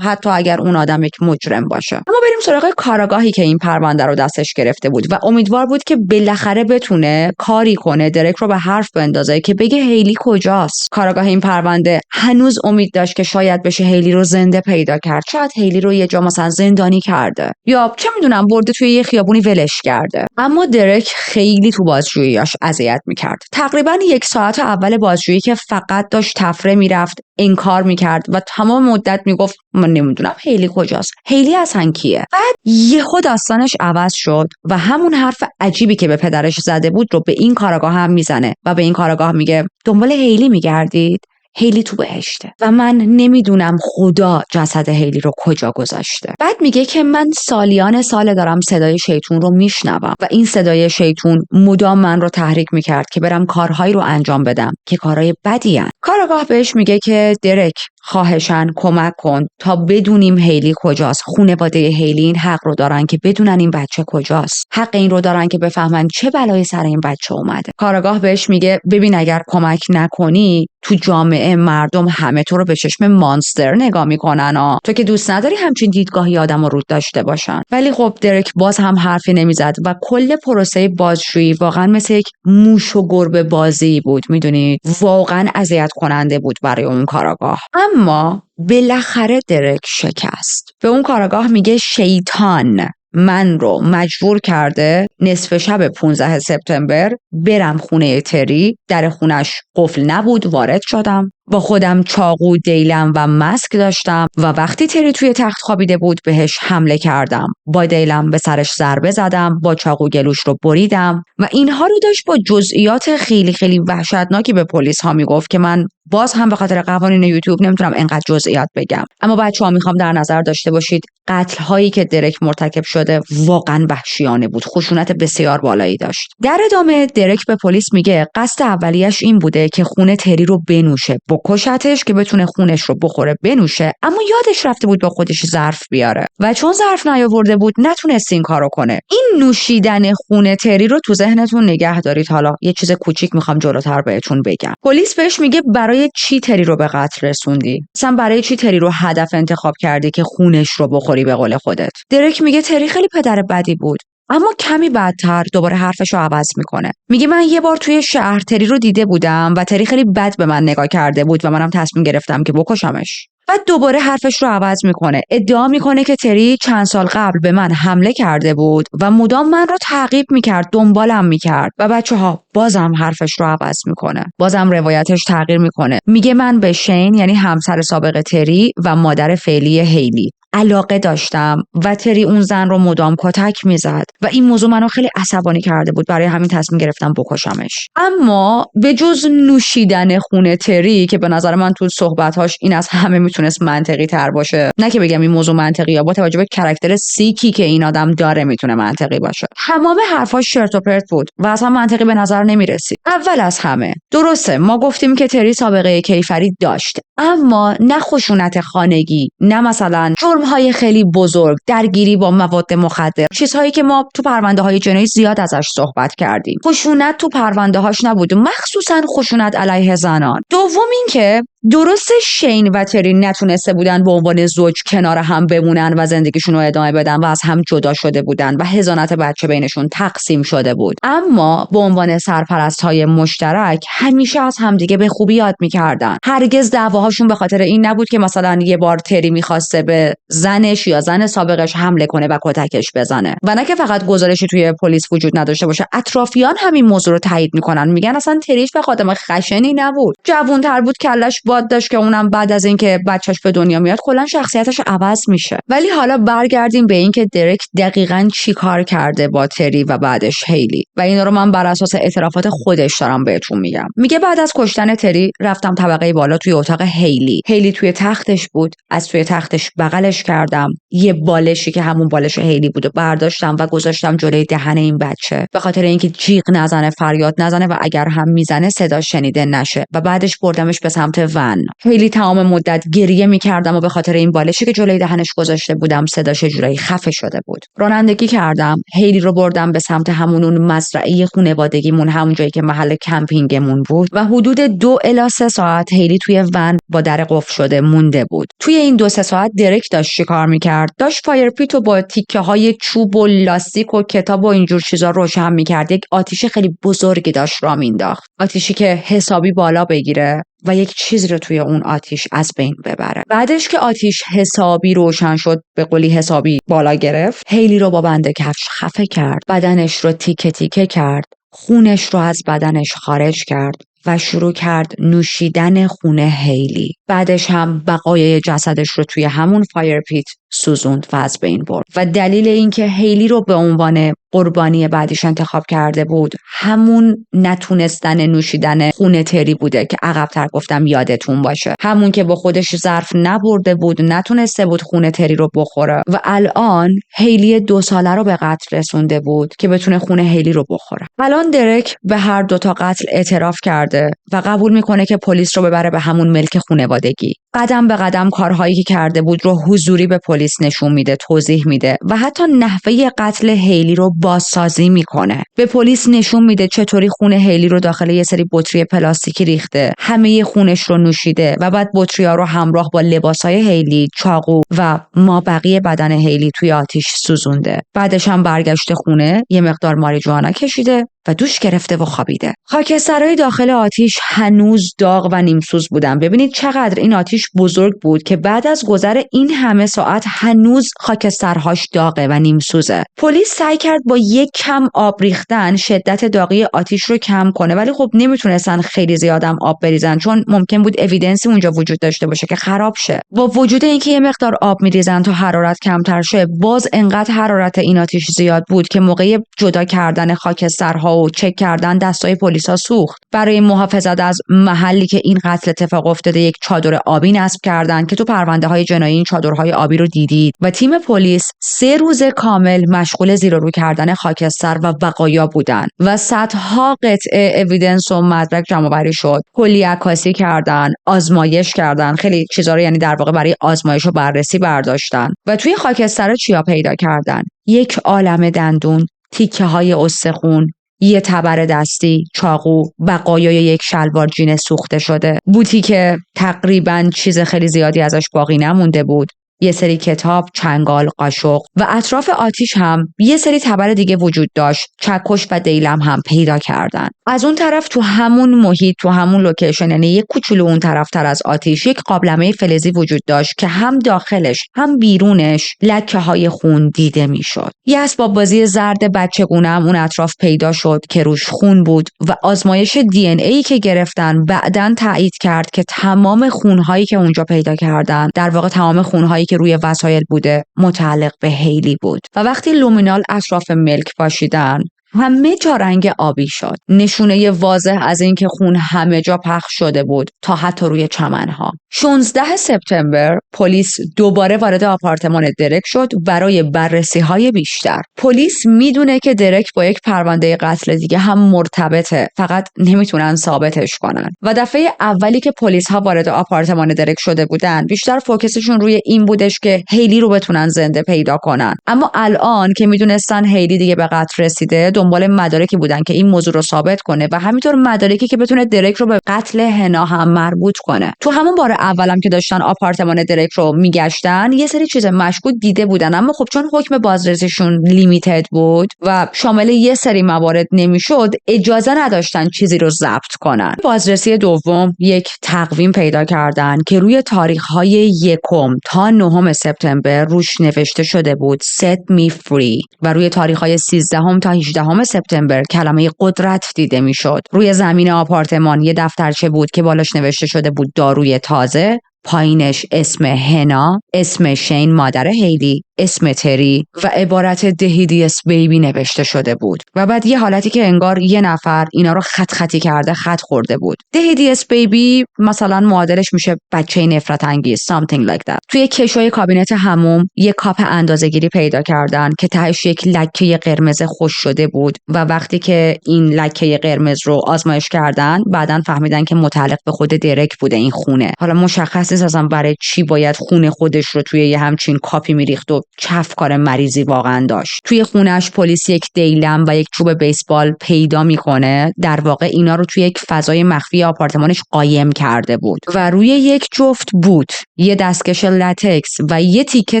حتی اگر اون آدم یک مجرم باشه. اما بریم سراغ کاراگاهی که این پرونده رو دستش گرفته بود و امیدوار بود که بالاخره بتونه کاری کنه، درک رو به حرف بندازه که بگه هیلی کجاست. کاراگاه این پرونده هنوز امید داشت که شاید بشه هیلی رو زنده پیدا کرد. شاید هیلی رو یه جا مثلا زندانی کرده یا چه میدونم برده توی یه خیابونی ولش کرده. اما درک خیلی تو بازجوییاش اذیت میکرد. تقریبا 1 ساعت اول بازجویی که فقط داشت تفره میرفت، انکار میکرد و تمام مدت میگفت من نمیدونم هیلی کجاست، هیلی اصلا کیه. بعد یهو داستانش عوض شد و همون حرف عجیبی که به پدرش زده بود رو به این کاراگاه هم میزنه و به این کاراگاه میگه دنبال هیلی میگردید؟ هیلی تو بهشته و من نمیدونم خدا جسد هیلی رو کجا گذاشته. بعد میگه که من سالیان سال دارم صدای شیطون رو میشنوم و این صدای شیطون مدام من رو تحریک میکرد که برم کارهایی رو انجام بدم که کارهای بدی هن. کاراگاه بهش میگه که درک خواهشاً کمک کن تا بدونیم هیلی کجاست. خانواده هیلی این حق رو دارن که بدونن این بچه کجاست. حق این رو دارن که بفهمن چه بلایی سر این بچه اومده. کارآگاه بهش میگه ببین اگر کمک نکنی تو جامعه مردم همه تو رو به چشم مانستر نگاه میکنن تو که دوست نداری همچین دیدگاهی آدمو رود داشته باشن. ولی خب درک باز هم حرفی نمیزد و کل پروسه بازجویی واقعا مثل یک موش و گربه بازی بود. میدونید واقعا اذیت کننده بود برای اون کارآگاه. اما بالاخره درک شکست. به اون کارآگاه میگه شیطان من رو مجبور کرده نصف شب 15 سپتامبر برم خونه تری، در خونش قفل نبود، وارد شدم، با خودم چاقو، دیلم و مسک داشتم و وقتی تری توی تخت خوابیده بود بهش حمله کردم. با دیلم به سرش ضربه زدم، با چاقو گلوش رو بریدم و اینها رو داشت با جزئیات خیلی خیلی وحشتناکی به پلیس ها میگفت که من باز هم به خاطر قوانین یوتیوب نمیتونم انقدر جزئیات بگم. اما بچه‌ها میخوام در نظر داشته باشید قتل هایی که درک مرتکب شده واقعا وحشیانه بود، خشونت بسیار بالایی داشت. در ادامه درک به پلیس میگه قصد اولیش این بوده که خون تری رو بنوشه، بکشتش که بتونه خونش رو بخوره بنوشه، اما یادش رفته بود با خودش ظرف بیاره و چون ظرف نیاورده بود نتونست این کارو کنه. این نوشیدن خون تری رو تو ذهنتون نگه دارید. حالا یه چیز کوچیک میخوام جلوتر بهتون بگم. پلیس بهش میگه برای چی تری رو به قتل رسوندی؟ مثلا برای چی تری رو هدف انتخاب کردی که خونش رو بخوری به قول خودت؟ درک میگه تری خیلی پدر بدی بود. اما کمی بعدتر دوباره حرفش رو عوض میکنه. میگه من یه بار توی شهر تری رو دیده بودم و تری خیلی بد به من نگاه کرده بود و منم تصمیم گرفتم که بکشمش. بعد دوباره حرفش رو عوض میکنه. ادعا میکنه که تری چند سال قبل به من حمله کرده بود و مدام من رو تعقیب میکرد، دنبالم میکرد. و بچه‌ها بازم حرفش رو عوض میکنه. بازم روایتش تغییر میکنه. میگه من به شین یعنی همسر سابق تری و مادر فعلی هیلی علاقه داشتم و تری اون زن رو مدام کتک میزد و این موضوع منو خیلی عصبانی کرده بود، برای همین تصمیم گرفتم بکشمش. اما به جز نوشیدن خون تری که به نظر من تو صحبتاش این از همه میتونست منطقی تر باشه، نه که بگم این موضوع منطقیه، با توجه به کاراکتر سیکی که این آدم داره میتونه منطقی باشه، تمام حرفاش چرت و پرت بود و اصلا منطقی به نظر نمیرسید. اول از همه درسته ما گفتیم که تری سابقه کیفری داشت، اما نه خشونت خانگی، نه مثلا جرم‌های خیلی بزرگ، درگیری با مواد مخدر، چیزهایی که ما تو پرونده‌های جنایی زیاد ازش صحبت کردیم. خشونت تو پرونده‌هاش نبود، مخصوصا خشونت علیه زنان. دوم اینکه درسته شین و تری نتونسته بودن به عنوان زوج کنار هم بمونن و زندگیشون رو ادامه بدن و از هم جدا شده بودن و حضانت بچه بینشون تقسیم شده بود، اما به عنوان سرپرست‌های مشترک همیشه از همدیگه به خوبی یاد می‌کردن. هرگز دعواهاشون به خاطر این نبود که مثلا یه بار تری می‌خواسته به زنش یا زن سابقش حمله کنه و کتکش بزنه. و نه که فقط گزارشی توی پلیس وجود نداشته باشه، اطرافیان همین موضوع رو تایید می‌کنن. میگن اصلا تریش به آدم خشنی نبود، جوان‌تر بود، کلش باد داشت که اونم بعد از اینکه بچهش به دنیا میاد کلا شخصیتش عوض میشه. ولی حالا برگردیم به اینکه درک دقیقاً چی کار کرده با تری و بعدش هیلی، و اینا رو من بر اساس اعترافات خودش دارم بهتون میگم. میگه بعد از کشتن تری رفتم طبقه بالا توی اتاق هیلی توی تختش بود، از توی تختش بغلش کردم، یه بالشی که همون بالش هیلی بود و برداشتم و گذاشتم جلوی دهن این بچه به خاطر اینکه جیغ نزنه، فریاد نزنه و اگر هم میزنه صدا شنیده نشه، و بعدش بردمش به سمت ون. خیلی تمام مدت گریه میکردم و به خاطر این بالشی که جلوی دهنش گذاشته بودم صداش جورایی خفه شده بود. رانندگی کردم، هیلی رو بردم به سمت همون مزرعه خانوادگیمون، همون جایی که محل کمپینگمون بود، و حدود 2 الی 3 ساعت هیلی توی ون با در قفل شده مونده بود. توی این 2-3 ساعت درک داشت چیکار میکرد؟ داشت فایر پیتو با تیکه های چوب و لاستیک و کتاب و اینجور چیزا روشن میکرد. یک آتیش خیلی بزرگی داشت راه مینداخت، آتیشی که حسابی بالا بگیره و یک چیز رو توی اون آتیش از بین ببره. بعدش که آتیش حسابی روشن شد، به قولی حسابی بالا گرفت، هیلی رو با بند کفش خفه کرد، بدنش رو تیکه تیکه کرد، خونش رو از بدنش خارج کرد و شروع کرد نوشیدن خون هیلی. بعدش هم بقایای جسدش رو توی همون فایر پیت سوزوند و از بین برد. و دلیل اینکه هیلی رو به عنوان قربانی بعدیش انتخاب کرده بود همون نتونستن نوشیدن خون تری بوده که عقب‌تر گفتم یادتون باشه، همون که با خودش ظرف نبرده بود، نتونسته بود خون تری رو بخوره و الان هیلی 2 ساله رو به قتل رسونده بود که بتونه خون هیلی رو بخوره. الان درک به هر 2 تا قتل اعتراف کرده و قبول میکنه که پلیس رو ببره به همون ملک خانوادگی. قدم به قدم کارهایی که کرده بود رو حضوری به پلیس نشون میده، توضیح میده و حتی نحوه قتل هیلی رو بازسازی میکنه. به پلیس نشون میده چطوری خون هیلی رو داخل یه سری بطری پلاستیکی ریخته، همه خونش رو نوشیده و بعد بطری‌ها رو همراه با لباسای هیلی، چاقو و مابقی بدن هیلی توی آتیش سوزونده. بعدش هم برگشته خونه، یه مقدار ماریجوانا کشیده و دوش گرفته و خوابیده. خاکسترهای داخل آتیش هنوز داغ و نیمسوز بودن. ببینید چقدر این آتیش بزرگ بود که بعد از گذر این همه ساعت هنوز خاکسترهاش داغه و نیمسوزه. پلیس سعی کرد با یک کم آب ریختن شدت داغی آتیش رو کم کنه، ولی خب نمیتونستن خیلی زیادم آب بریزن چون ممکن بود اویدنسی اونجا وجود داشته باشه که خراب شه. با وجود اینکه یه مقدار آب میریزن تا حرارت کمتر شه، باز انقدر حرارت این آتیش زیاد بود که موقع جدا کردن خاکسترها و چک کردن دستای پلیسا سوخت. برای محافظت از محلی که این قتل اتفاق افتاده یک چادر آبی نصب کردن که تو پرونده‌های جنایی این چادرهای آبی رو دیدید و تیم پلیس 3 روز کامل مشغول زیر و رو کردن خاکستر و بقایا بودن و صدها قطعه اویدنس و مدرک جمع‌آوری شد. کلی عکاسی کردن، آزمایش کردن، خیلی چیزا رو یعنی در واقع برای آزمایش و بررسی برداشتن و توی خاکستر چیا پیدا کردن؟ یک عالمه دندون، تیکه‌های استخون، یه تبر دستی، چاقو، بقایای یک شلوار جین سوخته شده، بوتی که تقریباً چیز خیلی زیادی ازش باقی نمونده بود، یه سری کتاب، چنگال، قاشق و اطراف آتیش هم یه سری تبر دیگه وجود داشت. چکش و دیلم هم پیدا کردن. از اون طرف تو همون محیط، تو همون لوکیشن، یعنی یک کوچولو اون طرفتر از آتیش، یک قابلمه فلزی وجود داشت که هم داخلش هم بیرونش لکه‌های خون دیده میشد. یه اسباب بازی زرد بچگونه هم اون اطراف پیدا شد که روش خون بود و آزمایش دی ان ای که گرفتن بعداً تایید کرد که تمام خونهایی که اونجا پیدا کردن، در واقع تمام خونهایی که روی وسایل بوده، متعلق به هیلی بود. و وقتی لومینال اطراف ملک پاشیدن، همه جا رنگ آبی شد. نشونه واضح از اینکه خون همه جا پخش شده بود، تا حتی روی چمنها. 16 سپتامبر پلیس دوباره وارد آپارتمان درک شد برای بررسی‌های بیشتر. پلیس میدونه که درک با یک پرونده قتل دیگه هم مرتبطه، فقط نمیتونن ثابتش کنن. و دفعه اولی که پلیس‌ها وارد آپارتمان درک شده بودن، بیشتر فوکسشون روی این بودش که هیلی رو بتونن زنده پیدا کنن. اما الان که میدونستن هیلی دیگه به قتل رسیده، دنبال مدارکی بودن که این موضوع رو ثابت کنه و همینطور مدارکی که بتونه درک رو به قتل هنا هم مربوط کنه. تو همون بار اولم که داشتن آپارتمان درک رو میگشتن، یه سری چیز مشکوک دیده بودن، اما خب چون حکم بازرسیشون لیمیتد بود و شامل یه سری موارد نمیشد، اجازه نداشتن چیزی رو ضبط کنن. بازرسی دوم یک تقویم پیدا کردن که روی تاریخ‌های 1 تا 9 سپتامبر روش نوشته شده بود Set me free و روی تاریخ‌های 13 تا 18 سپتامبر کلمه قدرت دیده میشد. روی زمین آپارتمان یه دفترچه بود که بالاش نوشته شده بود داروی تازه، پایینش اسم هنا، اسم شین مادر هیلی، اسم تری و عبارت دهیدیس بیبی نوشته شده بود. و بعد یه حالتی که انگار یه نفر اینا رو خط خطی کرده، خط خورده بود. دهیدیس بیبی مثلا معادلش میشه بچه نفرت انگیز، something like that. توی کشوی کابینت حموم یه کاپ اندازه‌گیری پیدا کردن که تهش یک لکه قرمز خوش شده بود و وقتی که این لکه قرمز رو آزمایش کردن، بعداً فهمیدن که متعلق به خود درک بوده این خونه. حالا مشخص نیست اصلا برای چی باید خون خودش رو توی یه همچین کاپی میریخت و چه افکار مریضی واقعا داشت. توی خونش پلیس یک دیلم و یک چوب بیسبال پیدا میکنه. در واقع اینا رو توی یک فضای مخفی آپارتمانش قایم کرده بود و روی یک جفت بوت، یه دستکش لاتکس و یه تیکه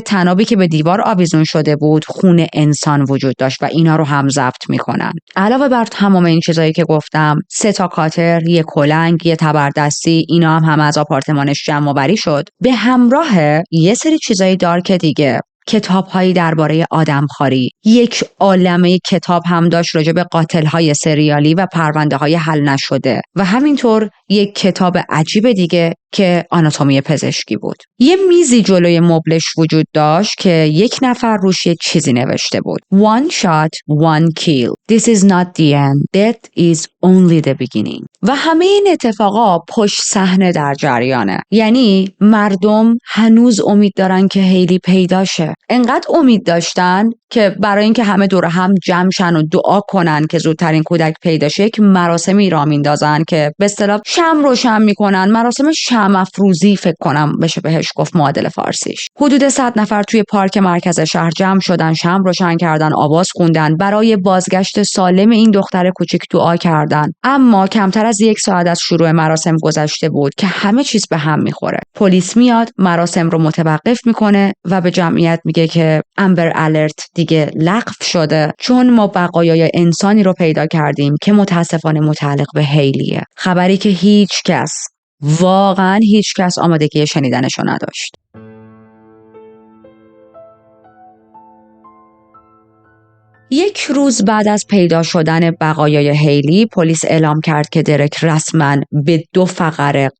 تنابی که به دیوار آویزون شده بود، خون انسان وجود داشت و اینا رو هم ضبط میکنن. علاوه بر تمام این چیزایی که گفتم، 3 تا کاتر، یه کلنگ، یه تبردستی، اینا هم از آپارتمانش جمع‌آوری شد، به همراه یه سری چیزای دارک دیگه. کتاب‌هایی درباره آدمخواری، یک عالمه کتاب هم داشت راجع به قاتل‌های سریالی و پرونده‌های حل نشده و همینطور یک کتاب عجیب دیگه که آناتومی پزشکی بود. یه میزی جلوی مبلش وجود داشت که یک نفر روش یه چیزی نوشته بود. One shot, one kill. This is not the end. Death is only the beginning. و همه این اتفاقا پشت صحنه در جریانه. یعنی مردم هنوز امید دارن که هیلی پیدا شه. انقدر امید داشتن که برای اینکه همه دور هم جمع شن و دعا کنن که زودترین کودک پیدا شه، یک مراسمی را میندازن که به اصطلاح شمع روشن میکنن، مراسم شمع افروزی فکر کنم بشه بهش گفت معادل فارسیش. حدود 100 نفر توی پارک مرکز شهر جمع شدن، شمع روشن کردن، آواز خوندن، برای بازگشت سالم این دختر کوچیک دعا کردن. اما کمتر از 1 ساعت از شروع مراسم گذشته بود که همه چیز به هم میخوره. پلیس میاد، مراسم رو متوقف میکنه و به جمعیت میگه که امبر الرت دیگه لغو شده، چون ما بقایای انسانی رو پیدا کردیم که متاسفانه متعلق به هیلیه. خبری که هیچ کس، واقعا هیچ کس آمادگی شنیدنشو نداشت. یک روز بعد از پیدا شدن بقایای هیلی، پلیس اعلام کرد که درک رسما به 2 فقره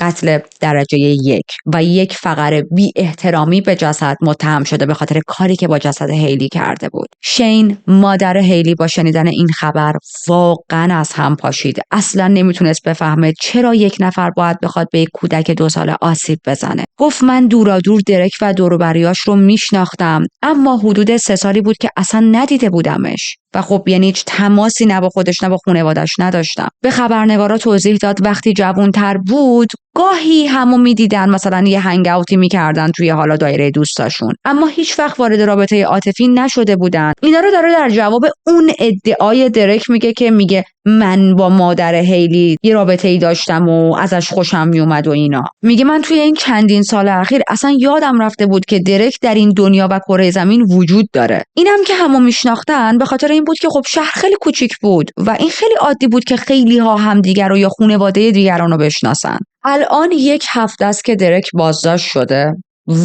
قتل درجه 1 و 1 فقره بی احترامی به جسد متهم شده به خاطر کاری که با جسد هیلی کرده بود. شین، مادر هیلی، با شنیدن این خبر واقعا از هم پاشید. اصلا نمیتونست بفهمه چرا یک نفر باید بخواد به یک کودک 2 ساله آسیب بزنه. گفت من دورادور درک و دور و بریاش رو میشناختم، اما حدود 3 سالی بود که اصلا ندیده بودمش و خب یعنی هیچ تماسی نه با خودش نه با خانواده‌اش نداشتم. به خبرنگارا توضیح داد وقتی جوان‌تر بود گاهی همو میدیدن، مثلا یه هنگ اوتی میکردن توی حالا دایره دوستاشون، اما هیچ وقت وارد رابطه عاطفی نشده بودن. اینا رو داره در جواب اون ادعای درک میگه من با مادر هیلی یه رابطه‌ای داشتم و ازش خوشم میومد و اینا. میگه من توی این چندین سال اخیر اصلا یادم رفته بود که درک در این دنیا و کره زمین وجود داره. اینم که همو میشناختن به خاطر این بود که خب شهر خیلی کوچیک بود و این خیلی عادی بود که خیلی ها همدیگر رو یا خانواده دیگران رو بشناسن. الان 1 هفته است که درک بازداشت شده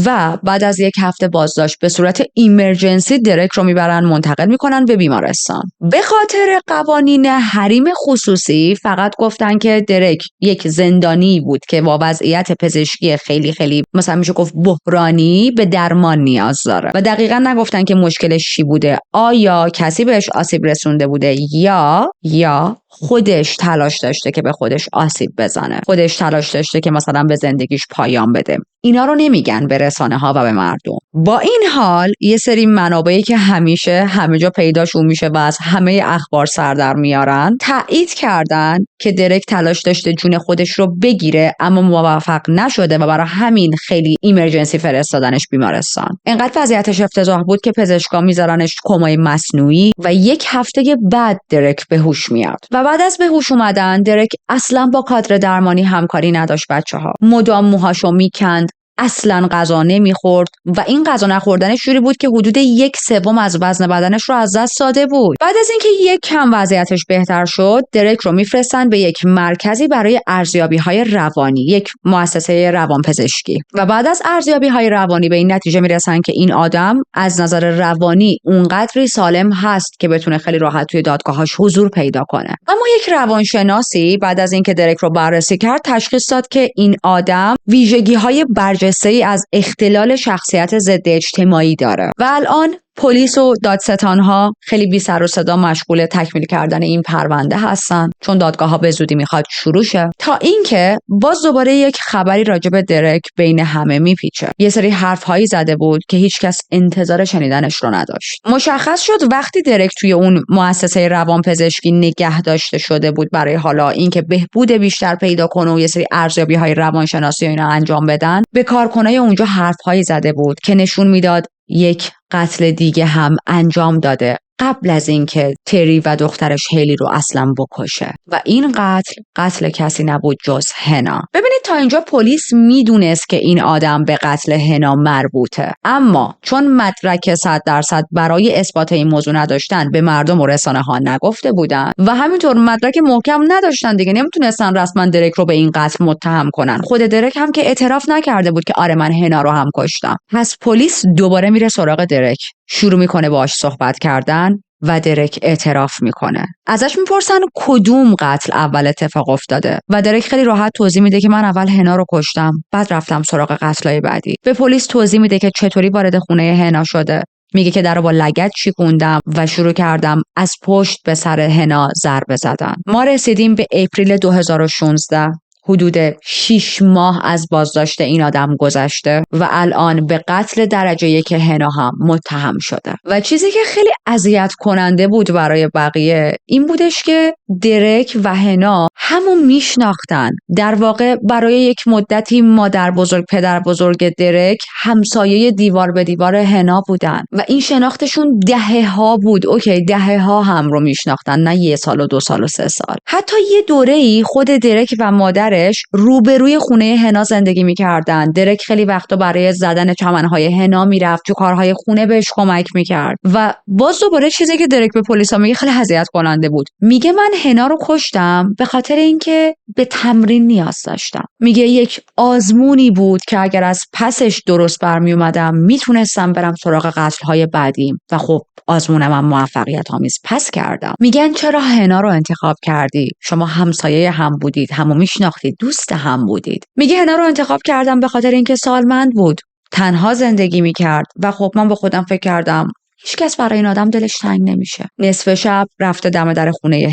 و بعد از 1 هفته بازداشت به صورت ایمرجنسی درک رو میبرن منتقل میکنن به بیمارستان. به خاطر قوانین حریم خصوصی فقط گفتن که درک یک زندانی بود که با وضعیت پزشکی خیلی خیلی مثلا میشه گفت بحرانی به درمان نیاز داره و دقیقاً نگفتن که مشکلش چی بوده، آیا کسی بهش آسیب رسونده بوده یا خودش تلاش داشته که به خودش آسیب بزنه، خودش تلاش داشته که مثلا به زندگیش پایان بده. اینا رو نمیگن به رسانه ها و به مردم. با این حال یه سری منابعی که همیشه همه جا پیداشون میشه و از همه اخبار سر در میارن تایید کردن که درک تلاش داشته جون خودش رو بگیره اما موفق نشده و برای همین خیلی ایمرجنسی فرستادنش بیمارستان. انقدر وضعیتش افتضاح بود که پزشکا میذارنش کمای مصنوعی و 1 هفته بعد درک به هوش میاد. و بعد از به هوش اومدن درک اصلا با کادر درمانی همکاری نداشت. بچه‌ها مدام موهاشو میکند، اصلا غذا نمیخورد و این غذا نخوردنش جوری بود که حدود 1/3 از وزن بدنش رو از دست داده بود. بعد از اینکه یک کم وضعیتش بهتر شد درک رو میفرستن به یک مرکزی برای ارزیابی‌های روانی، یک مؤسسه روانپزشکی و بعد از ارزیابی‌های روانی به این نتیجه میرسن که این آدم از نظر روانی اونقدری سالم هست که بتونه خیلی راحت توی دادگاه‌هاش حضور پیدا کنه. اما یک روانشناسی بعد از اینکه درک رو بررسی کرد تشخیص داد که این آدم ویژگی‌های برجسته‌ای از اختلال شخصیت ضد اجتماعی داره و الان پلیس و دادستان‌ها خیلی بی سر و صدا مشغول تکمیل کردن این پرونده هستن چون دادگاه‌ها به زودی میخواد شروع شه، تا اینکه باز دوباره یک خبری راجع به درک بین همه میپیچه. یه سری حرف‌هایی زده بود که هیچکس انتظار شنیدنش رو نداشت. مشخص شد وقتی درک توی اون مؤسسه روانپزشکی نگه داشته شده بود برای حالا اینکه بهبود بیشتر پیدا کنه و یه سری ارزیابی‌های روانشناسی و اینا انجام بدن، به کارکنای اونجا حرف‌هایی زده بود که نشون میداد یک قتل دیگه هم انجام داده قبل از اینکه تری و دخترش هیلی رو اصلا بکشه و این قتل کسی نبود جز هنا. ببینید تا اینجا پلیس میدونست که این آدم به قتل هنا مربوطه، اما چون مدرک 100% برای اثبات این موضوع نداشتن به مردم و رسانه ها نگفته بودن و همینطور مدرک محکم نداشتن دیگه، نمیتونستن رسما درک رو به این قتل متهم کنن. خود درک هم که اعتراف نکرده بود که آره من هنا رو هم کشتم. پس پلیس دوباره میره سراغ درک، شروع میکنه باهاش صحبت کردن و درک اعتراف میکنه. ازش میپرسن کدوم قتل اول اتفاق افتاده و درک خیلی راحت توضیح میده که من اول هنا رو کشتم بعد رفتم سراغ قتلای بعدی. به پلیس توضیح میده که چطوری وارد خونه هنا شده. میگه که در رو با لگد چیکوندم و شروع کردم از پشت به سر هنا ضربه زدن. ما رسیدیم به اپریل 2016. حدود 6 ماه از بازداشت این آدم گذشته و الان به قتل درجه 1 هنا هم متهم شده. و چیزی که خیلی اذیت کننده بود برای بقیه این بودش که درک و هنا همو میشناختن. در واقع برای یک مدتی مادر بزرگ پدر بزرگ درک همسایه دیوار به دیوار هنا بودن و این شناختشون دهه ها بود. اوکی، دهه ها هم رو میشناختن، نه 1 سال و 2 سال و 3 سال. حتی یه دوره‌ای خود درک و مادرش روبروی خونه هنا زندگی میکردن. درک خیلی وقتا برای زدن چمنهای هنا میرفت، تو کارهای خونه بهش کمک میکرد. و باز دوباره چیزی که درک به پلیسا میگه خیلی اذیت کننده بود. میگه من هنا رو کشتم به خاطر اینکه به تمرین نیاز داشتم. میگه یک آزمونی بود که اگر از پسش درست برمی اومدم میتونستم برم سراغ قتل‌های بعدیم و خب آزمونم هم موفقیت آمیز پس کردم. میگن چرا هنا رو انتخاب کردی؟ شما همسایه هم بودید، همو میشناختید، دوست هم بودید. میگه هنا رو انتخاب کردم به خاطر اینکه سالمند بود، تنها زندگی میکرد و خب من به خودم فکر کردم هیچ کس برای این آدم دلش تنگ نمیشه. نصف شب رفته دم در خونه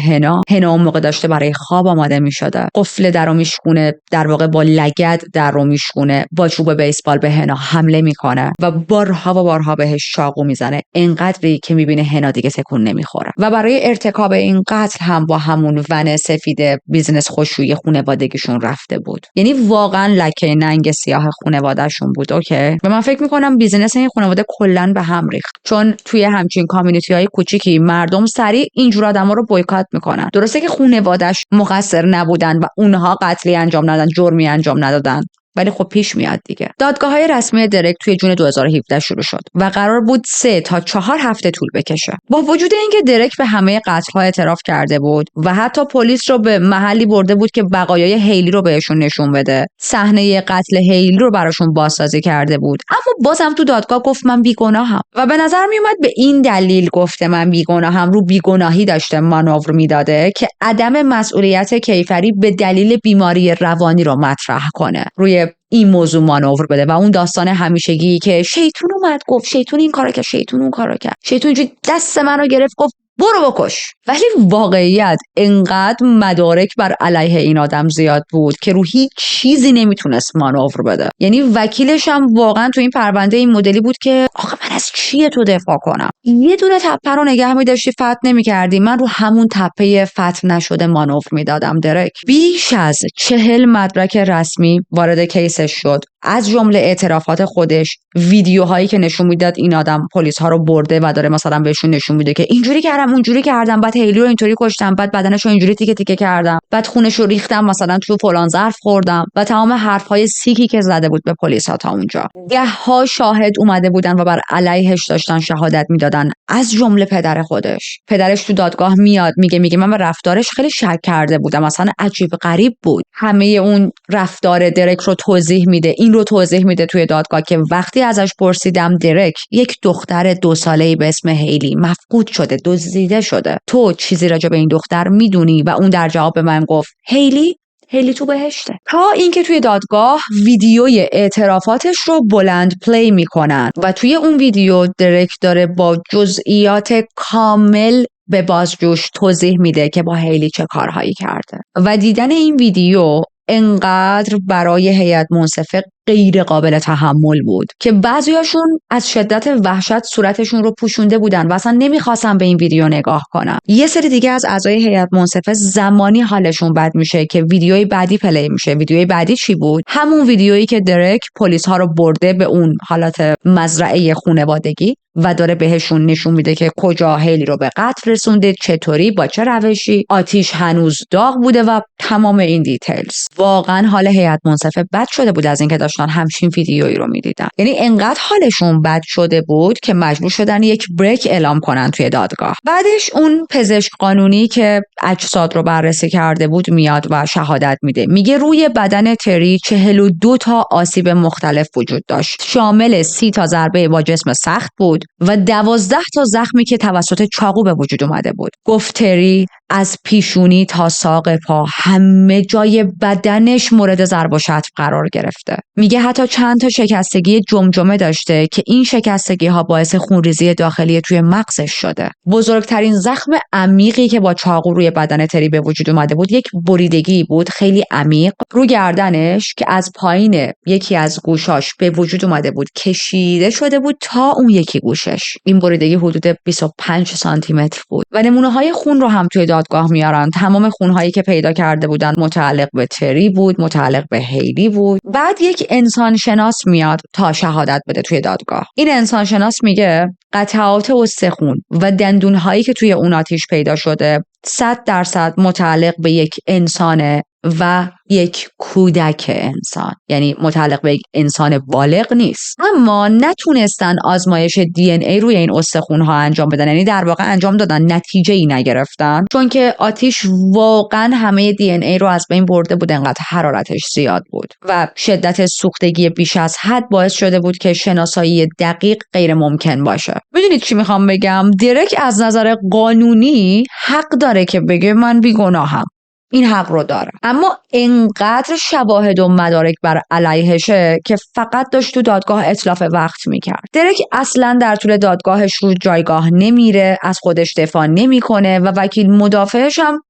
هنا اون موقع داشته برای خواب آماده میشده، قفل درو میشکونه، در واقع با لگد درو میشکونه، با چوب بیسبال به هنا حمله میکنه و بارها و بارها بهش چاقو میزنه، اینقدری که میبینه هنا دیگه تکون نمیخوره. و برای ارتکاب این قتل هم با همون ون سفید بیزنس خشویی خانوادگیشون رفته بود. یعنی واقعا لکه ننگ سیاه خانواده‌شون بود. اوکی، و من فکر میکنم بیزنس این خانواده کلا به هم ریخت، چون توی همچین کامیونیتی های کوچیکی مردم سریع اینجور آدما رو بویکات میکنن. درسته که خانواده‌اش مقصر نبودن و اونها قتلی انجام ندادن، جرمی انجام ندادن، ولی خب پیش میاد دیگه. دادگاه‌های رسمی درک توی جون 2017 شروع شد و قرار بود 3 تا 4 هفته طول بکشه. با وجود اینکه درک به همه قتل‌ها اعتراف کرده بود و حتی پلیس رو به محلی برده بود که بقایای هیلی رو بهشون نشون بده، صحنه قتل هیلی رو براشون بازسازی کرده بود، اما بازم تو دادگاه گفت من بیگناهم و به نظر میومد به این دلیل گفته من بیگناهم رو بیگناهی داشته مانور میداده که عدم مسئولیت کیفری به دلیل بیماری روانی رو مطرح کنه، روی این موضوع مانور بده. و اون داستان همیشگی که شیطون اومد گفت شیطون این کارو کرد، شیطون اون کارو کرد، شیطون اینجوری دست منو گرفت گفت برو بکش. ولی واقعیت اینقدر مدارک بر علیه این آدم زیاد بود که رو هیچ چیزی نمیتونست مانور بده. یعنی وکیلش هم واقعا تو این پرونده این مدلی بود که آخه من از چیه تو دفاع کنم؟ یه دونه تپه رو نگه می‌داشتی، فتح نمی‌کردی، من رو همون تپه فتح نشده مانور میدادم. درک بیش از 40 مدرک رسمی وارد کیسش شد، از جمله اعترافات خودش، ویدیوهایی که نشون میداد این آدم پلیس ها رو برده و داره مثلا بهشون نشون میده که اینجوری کردم اونجوری کردم، بعد هیلی رو اینطوری کشتم، بعد بدنش رو اینجوری تیکه تیکه کردم، بعد خونش رو ریختم، مثلا تو فلان ظرف خوردم، و تمام حرفهای سیکی که زده بود به پلیس ها تا اونجا. ده ها شاهد اومده بودن و بر علیهش داشتن شهادت میدادن، از جمله پدر خودش. پدرش تو دادگاه میاد میگه من به رفتارش خیلی شک کرده بودم، مثلا عجیب غریب بود. همه اون رفتار درک رو توضیح میده، این رو توضیح میده توی دادگاه که وقتی ازش پرسیدم درک یک دختر 2 ساله‌ای به اسم هیلی مفقود شده، دزدیده شده، تو چیزی راجع به این دختر میدونی؟ و اون در جواب به من گفت هیلی تو بهشته. تا اینکه توی دادگاه ویدیوی اعترافاتش رو بلند پلی میکنن و توی اون ویدیو درک داره با جزئیات کامل به بازجوش توضیح میده که با هیلی چه کارهایی کرده. و دیدن این ویدیو انقدر برای هیئت منصفه غیر قابل تحمل بود که بعضیاشون از شدت وحشت صورتشون رو پوشونده بودن و اصلا نمیخواستن به این ویدیو نگاه کنن. یه سری دیگه از اعضای هیئت منصفه زمانی حالشون بد میشه که ویدیوی بعدی پلی میشه. ویدیوی بعدی چی بود؟ همون ویدیویی که درک پلیس ها رو برده به اون حالت مزرعه خانوادگی و داره بهشون نشون میده که کجا هیلی رو به قتل رسونده، چطوری، با چه روشی، آتیش هنوز داغ بوده و تمام این دیتیلز. واقعا حال هیئت منصفه بد شده بود از اینکه داشتن همچین ویدیویی رو میدیدن. یعنی انقدر حالشون بد شده بود که مجبور شدن یک بریک اعلام کنن توی دادگاه. بعدش اون پزشک قانونی که اجساد رو بررسی کرده بود میاد و شهادت میده. میگه روی بدن تری 42 تا آسیب مختلف وجود داشت، شامل 30 تا ضربه با جسم سخت بود و 12 تا زخمی که توسط چاقو به وجود اومده بود. گفت تری از پیشونی تا ساق پا همه جای بدنش مورد ضرب و شتم قرار گرفته. میگه حتی چند تا شکستگی جمجمه داشته که این شکستگی ها باعث خونریزی داخلی توی مغزش شده. بزرگترین زخم عمیقی که با چاقو روی بدن تری به وجود اومده بود یک بریدگی بود خیلی عمیق رو گردنش که از پایین یکی از گوشاش به وجود اومده بود، کشیده شده بود تا اون یکی گوشش. این بریدگی حدود 25 سانتی متر بود و نمونه های خون رو هم توی دادگاه میارن. تمام خونهایی که پیدا کرده بودن متعلق به تری بود، متعلق به هیلی بود. بعد یک انسان شناس میاد تا شهادت بده توی دادگاه. این انسان شناس میگه قطعات استخون و دندونهایی که توی اون آتیش پیدا شده 100% متعلق به یک انسانه و یک کودک انسان، یعنی متعلق به یک انسان بالغ نیست. اما نتونستن آزمایش DNA روی این استخون‌ها انجام بدن، یعنی در واقع انجام دادن نتیجه‌ای نگرفتن، چون که آتیش واقعا همه DNA رو از بین برده بود، انقدر حرارتش زیاد بود و شدت سوختگی بیش از حد باعث شده بود که شناسایی دقیق غیر ممکن باشه. میدونید چی میخوام بگم؟ درک از نظر قانونی حق داره که بگه من بیگناهم، این حق رو داره، اما انقدر شواهد و مدارک بر علیهشه که فقط داشت تو دادگاه اتلاف وقت میکرد. درک اصلا در طول دادگاهش رو جایگاه نمیره، از خودش دفاع نمیکنه و وکیل مدافعش هم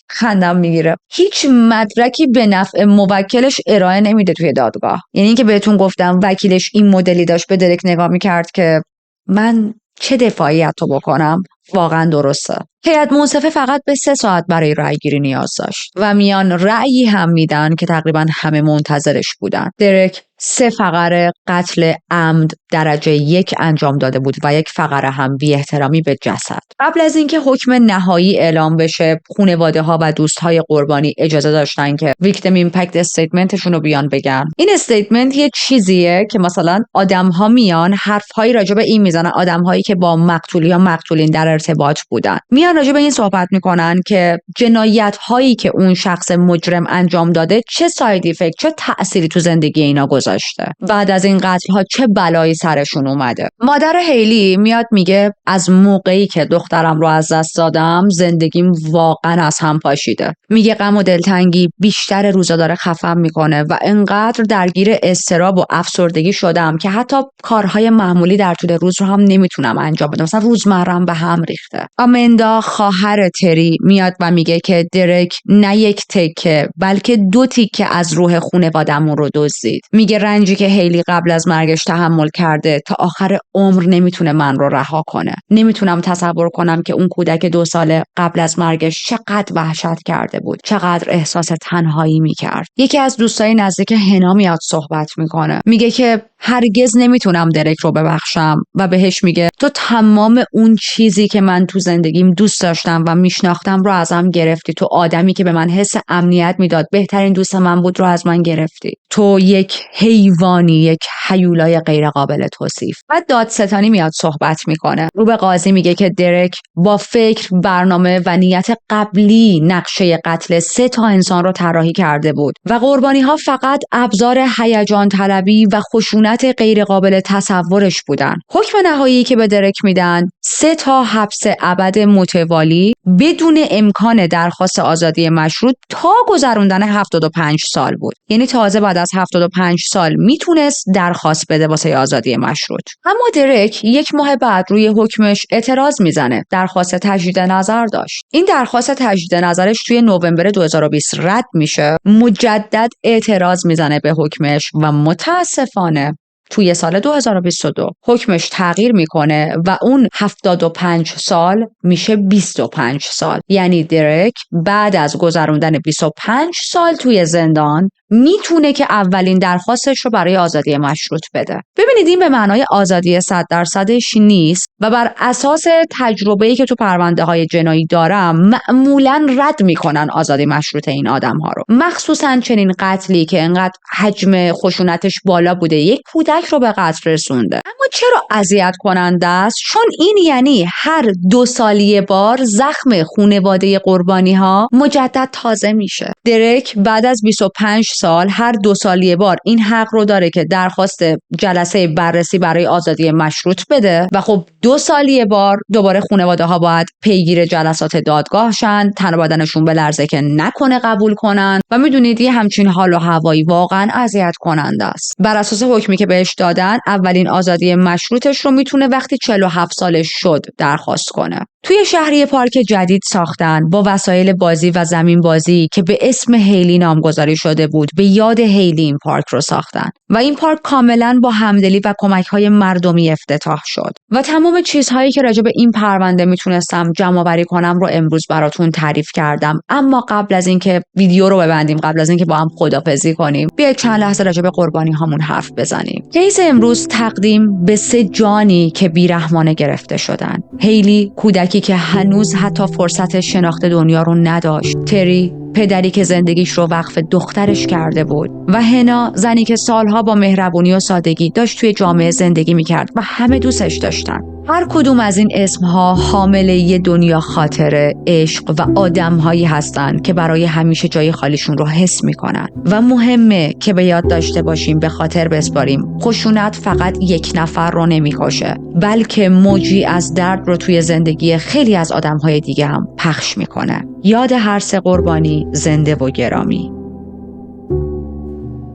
خندم میگیره، هیچ مدرکی به نفع موکلش ارائه نمیده توی دادگاه. یعنی اینکه بهتون گفتم وکیلش این مدلی داشت به درک نگاه میکرد که من چه دفاعی از تو بکنم، واقعا درسته. هیئت منصفه فقط به 3 ساعت برای رأی گیری نیاز داشت و میان رأیی هم میدن که تقریبا همه منتظرش بودن. درک 3 فقره قتل عمد درجه 1 انجام داده بود و 1 فقره هم بی‌احترامی به جسد. قبل از اینکه حکم نهایی اعلام بشه، خانواده ها و دوستهای قربانی اجازه داشتن که ویکتیم ایمپکت استیتمنتشون رو بیان بگن. این استیتمنت یه چیزیه که مثلا آدم‌ها میان حرف‌هایی راجع به این میزنن، آدم‌هایی که با مقتول یا مقتولین در ارتباط بودن، میان راجع به این صحبت میکنن که جنایت‌هایی که اون شخص مجرم انجام داده چه ساید افکت، چه تأثیری تو زندگی اینا گذاشته، بعد از این قتل‌ها چه بلایی سرشون اومده. مادر هیلی میاد میگه از موقعی که دخترم رو از دست دادم زندگیم واقعا از هم پاشیده. میگه غم و دلتنگی بیشتر روزا داره خفم میکنه و انقدر درگیر اضطراب و افسردگی شدم که حتی کارهای معمولی در طول روز رو هم نمیتونم انجام بدم، مثلا روزمره‌ام به هم ریخته. آمندا خواهر تری میاد و میگه که درک نه 1 تکه بلکه 2 تیکه از روح خانواده‌مون رو دزدید. میگه رنجی که هیلی قبل از مرگش تحمل کرده تا آخر عمر نمیتونه من رو رها کنه. نمیتونم تصور کنم که اون کودک 2 ساله قبل از مرگش چقدر وحشت کرده بود، چقدر احساس تنهایی میکرد. یکی از دوستای نزدیک هنا میاد صحبت میکنه، میگه که هرگز نمیتونم درک رو ببخشم و بهش میگه تو تمام اون چیزی که من تو زندگیم دوست داشتم و میشناختم رو ازم گرفتی. تو آدمی که به من حس امنیت میداد، بهترین دوست من بود، رو از من گرفتی. تو یک حیوانی، یک هیولای غیر قابل توصیف. بعد دادستانی میاد صحبت میکنه، رو به قاضی میگه که درک با فکر، برنامه و نیت قبلی نقشه قتل 3 تا انسان رو طراحی کرده بود و قربانی ها فقط ابزار هیجان طلبی و خشونت غیر قابل تصورش بودن. حکم نهایی که به درک میدن 3 تا حبس ابد متوالی بدون امکان درخواست آزادی مشروط تا گذروندن 75 سال بود. یعنی تازه بعد از 75 سال میتونست درخواست بده واسه آزادی مشروط. اما درک 1 ماه بعد روی حکمش اعتراض میزنه، درخواست تجدید نظر داشت. این درخواست تجدید نظرش توی نوامبر 2020 رد میشه، مجدد اعتراض میزنه به حکمش و متاسفانه توی سال 2022 حکمش تغییر میکنه و اون 75 سال میشه 25 سال. یعنی درک بعد از گذروندن 25 سال توی زندان میتونه که اولین درخواستش رو برای آزادی مشروط بده. ببینید این به معنای آزادی 100%ش نیست و بر اساس تجربه‌ای که تو پرونده های جنایی دارم معمولاً رد میکنن آزادی مشروط این آدم ها رو، مخصوصاً چنین قتلی که انقدر حجم خشونتش بالا بوده، یک کودک رو به قتل رسونده. اما چرا اذیت کننده است؟ چون این یعنی هر 2 سال بار زخم خانواده قربانی ها مجدد تازه میشه. درک بعد از 25 سال هر 2 سال یه بار این حق رو داره که درخواست جلسه بررسی برای آزادی مشروط بده و خب 2 سال یه بار دوباره خانواده ها باید پیگیر جلسات دادگاه شن، تن و بدنشون بلرزه که نکنه قبول کنن و میدونید یه همچین حال و هوایی واقعا اذیت کننده است. بر اساس حکمی که بهش دادن اولین آزادی مشروطش رو میتونه وقتی 47 سالش شد درخواست کنه. توی شهر یه پارک جدید ساختن با وسایل بازی و زمین بازی که به اسم هیلی نامگذاری شده بود. به یاد هیلی این پارک رو ساختن و این پارک کاملا با همدلی و کمک‌های مردمی افتتاح شد و تمام چیزهایی که راجع به این پرونده میتونستم جمع‌آوری کنم رو امروز براتون تعریف کردم. اما قبل از اینکه ویدیو رو ببندیم، قبل از اینکه با هم خداحافظی کنیم، بیاید چند لحظه راجع به قربانی هامون حرف بزنیم. کیس امروز تقدیم به 3 جانی که بیرحمانه گرفته شدن. هیلی، کودکی که هنوز حتی فرصت شناخت دنیا رو نداشت. تری، پدری که زندگیش رو وقف دخترش کرده بود و هنا، زنی که سالها با مهربونی و سادگی داشت توی جامعه زندگی میکرد و همه دوستش داشتن. هر کدوم از این اسمها حامل یه دنیا خاطره، عشق و آدمهایی هستن که برای همیشه جای خالیشون رو حس میکنن و مهمه که به یاد داشته باشیم، به خاطر بسپاریم خشونت فقط یک نفر رو نمیکشه، بلکه موجی از درد رو توی زندگی خیلی از آدمهای دیگه هم پخش میکنه. یاد هر 3 قربانی زنده و گرامی.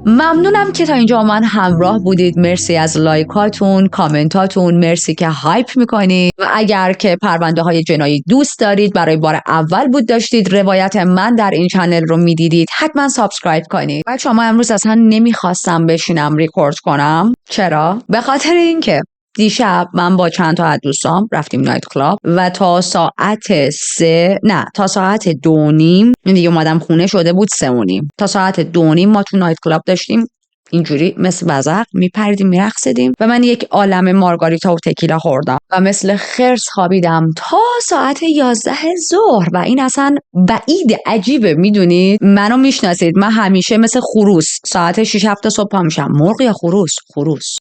ممنونم که تا اینجا من همراه بودید. مرسی از لایکاتون، کامنتاتون، مرسی که هایپ میکنید و اگر که پرونده های جنایی دوست دارید، برای بار اول بود داشتید روایت من در این چنل رو میدیدید، حتما سابسکرایب کنید. بچه‌ها من امروز اصلا نمیخواستم بشینم ریکورد کنم. چرا؟ به خاطر اینکه دیشب من با چند تا از دوستام رفتیم نایت کلاب و تا ساعت 2:30 دیگه اومدم خونه، شده بود 3:30. تا ساعت 2:30 ما تو نایت کلاب داشتیم اینجوری مثل وزغ میپریدیم میرقصیدیم و من یک عالمه مارگاریتا و تکیلا خوردم و مثل خرس خوابیدم تا ساعت 11 ظهر و این اصلا بعید عجیبه. میدونید منو میشناسید، من همیشه مثل خروس ساعت 6-7 صبح پا میشم. مرغ یا خروس؟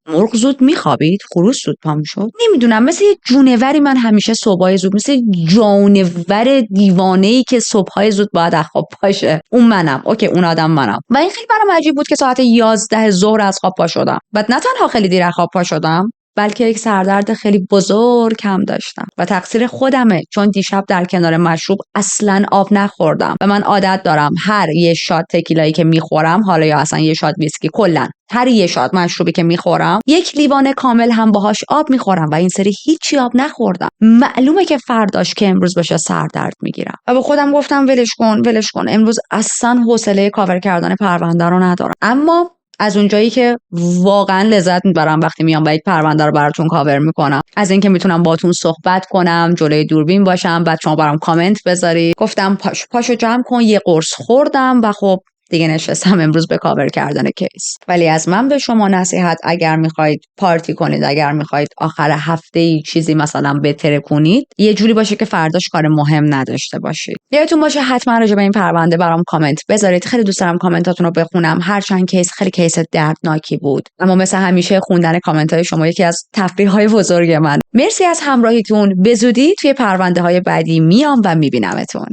مرغ زود میخوابید، خروس زود پا میشد. نمیدونم، مثل یه جونوری من همیشه صبحای زود، مثل جانور دیوانه‌ای که صبحای زود باید از خواب پاشه. اون منم، اوکی اون آدم منم. و این خیلی برام عجیب بود که ساعت 11 ظهر از خواب پا شدم. بعد نه تنها خیلی دیر از خواب پا شدم، بلکه یک سردرد خیلی بزرگ هم داشتم و تقصیر خودمه، چون دیشب در کنار مشروب اصلا آب نخوردم و من عادت دارم هر یه شات تکیلایی که میخورم، حالا یا اصلا یه شات ویسکی، کلا هر یه شات مشروبی که میخورم 1 لیوان کامل هم باهاش آب میخورم و این سری هیچی آب نخوردم. معلومه که فرداش که امروز بشه سردرد میگیرم و به خودم گفتم ولش کن امروز اصلا حوصله کاور کردن پرونده رو ندارم. اما از اونجایی که واقعا لذت میبرم وقتی میام و یک پرونده رو براتون کاور میکنم، از اینکه میتونم باهاتون صحبت کنم، جلوی دوربین باشم، بعد شما برام کامنت بذارید، گفتم پاشو جمع کن. یه قرص خوردم و خب دیگه نشستم امروز به کاور کردن کیس. ولی از من به شما نصیحت، اگر میخواید پارتی کنید، اگر میخواید آخر هفته چیزی مثلا بهتره کنید، یه جوری باشه که فرداش کار مهم نداشته باشید. یادتون باشه حتما راجع به این پرونده برام کامنت بذارید. خیلی دوست دارم کامنتاتون رو بخونم. هرچند کیس خیلی کیس دردناکی بود، اما مثل همیشه خوندن کامنت های شما یکی از تفریح های بزرگ من. مرسی از همراهیتون. به زودی توی پرونده های بعدی میام و میبینمتون.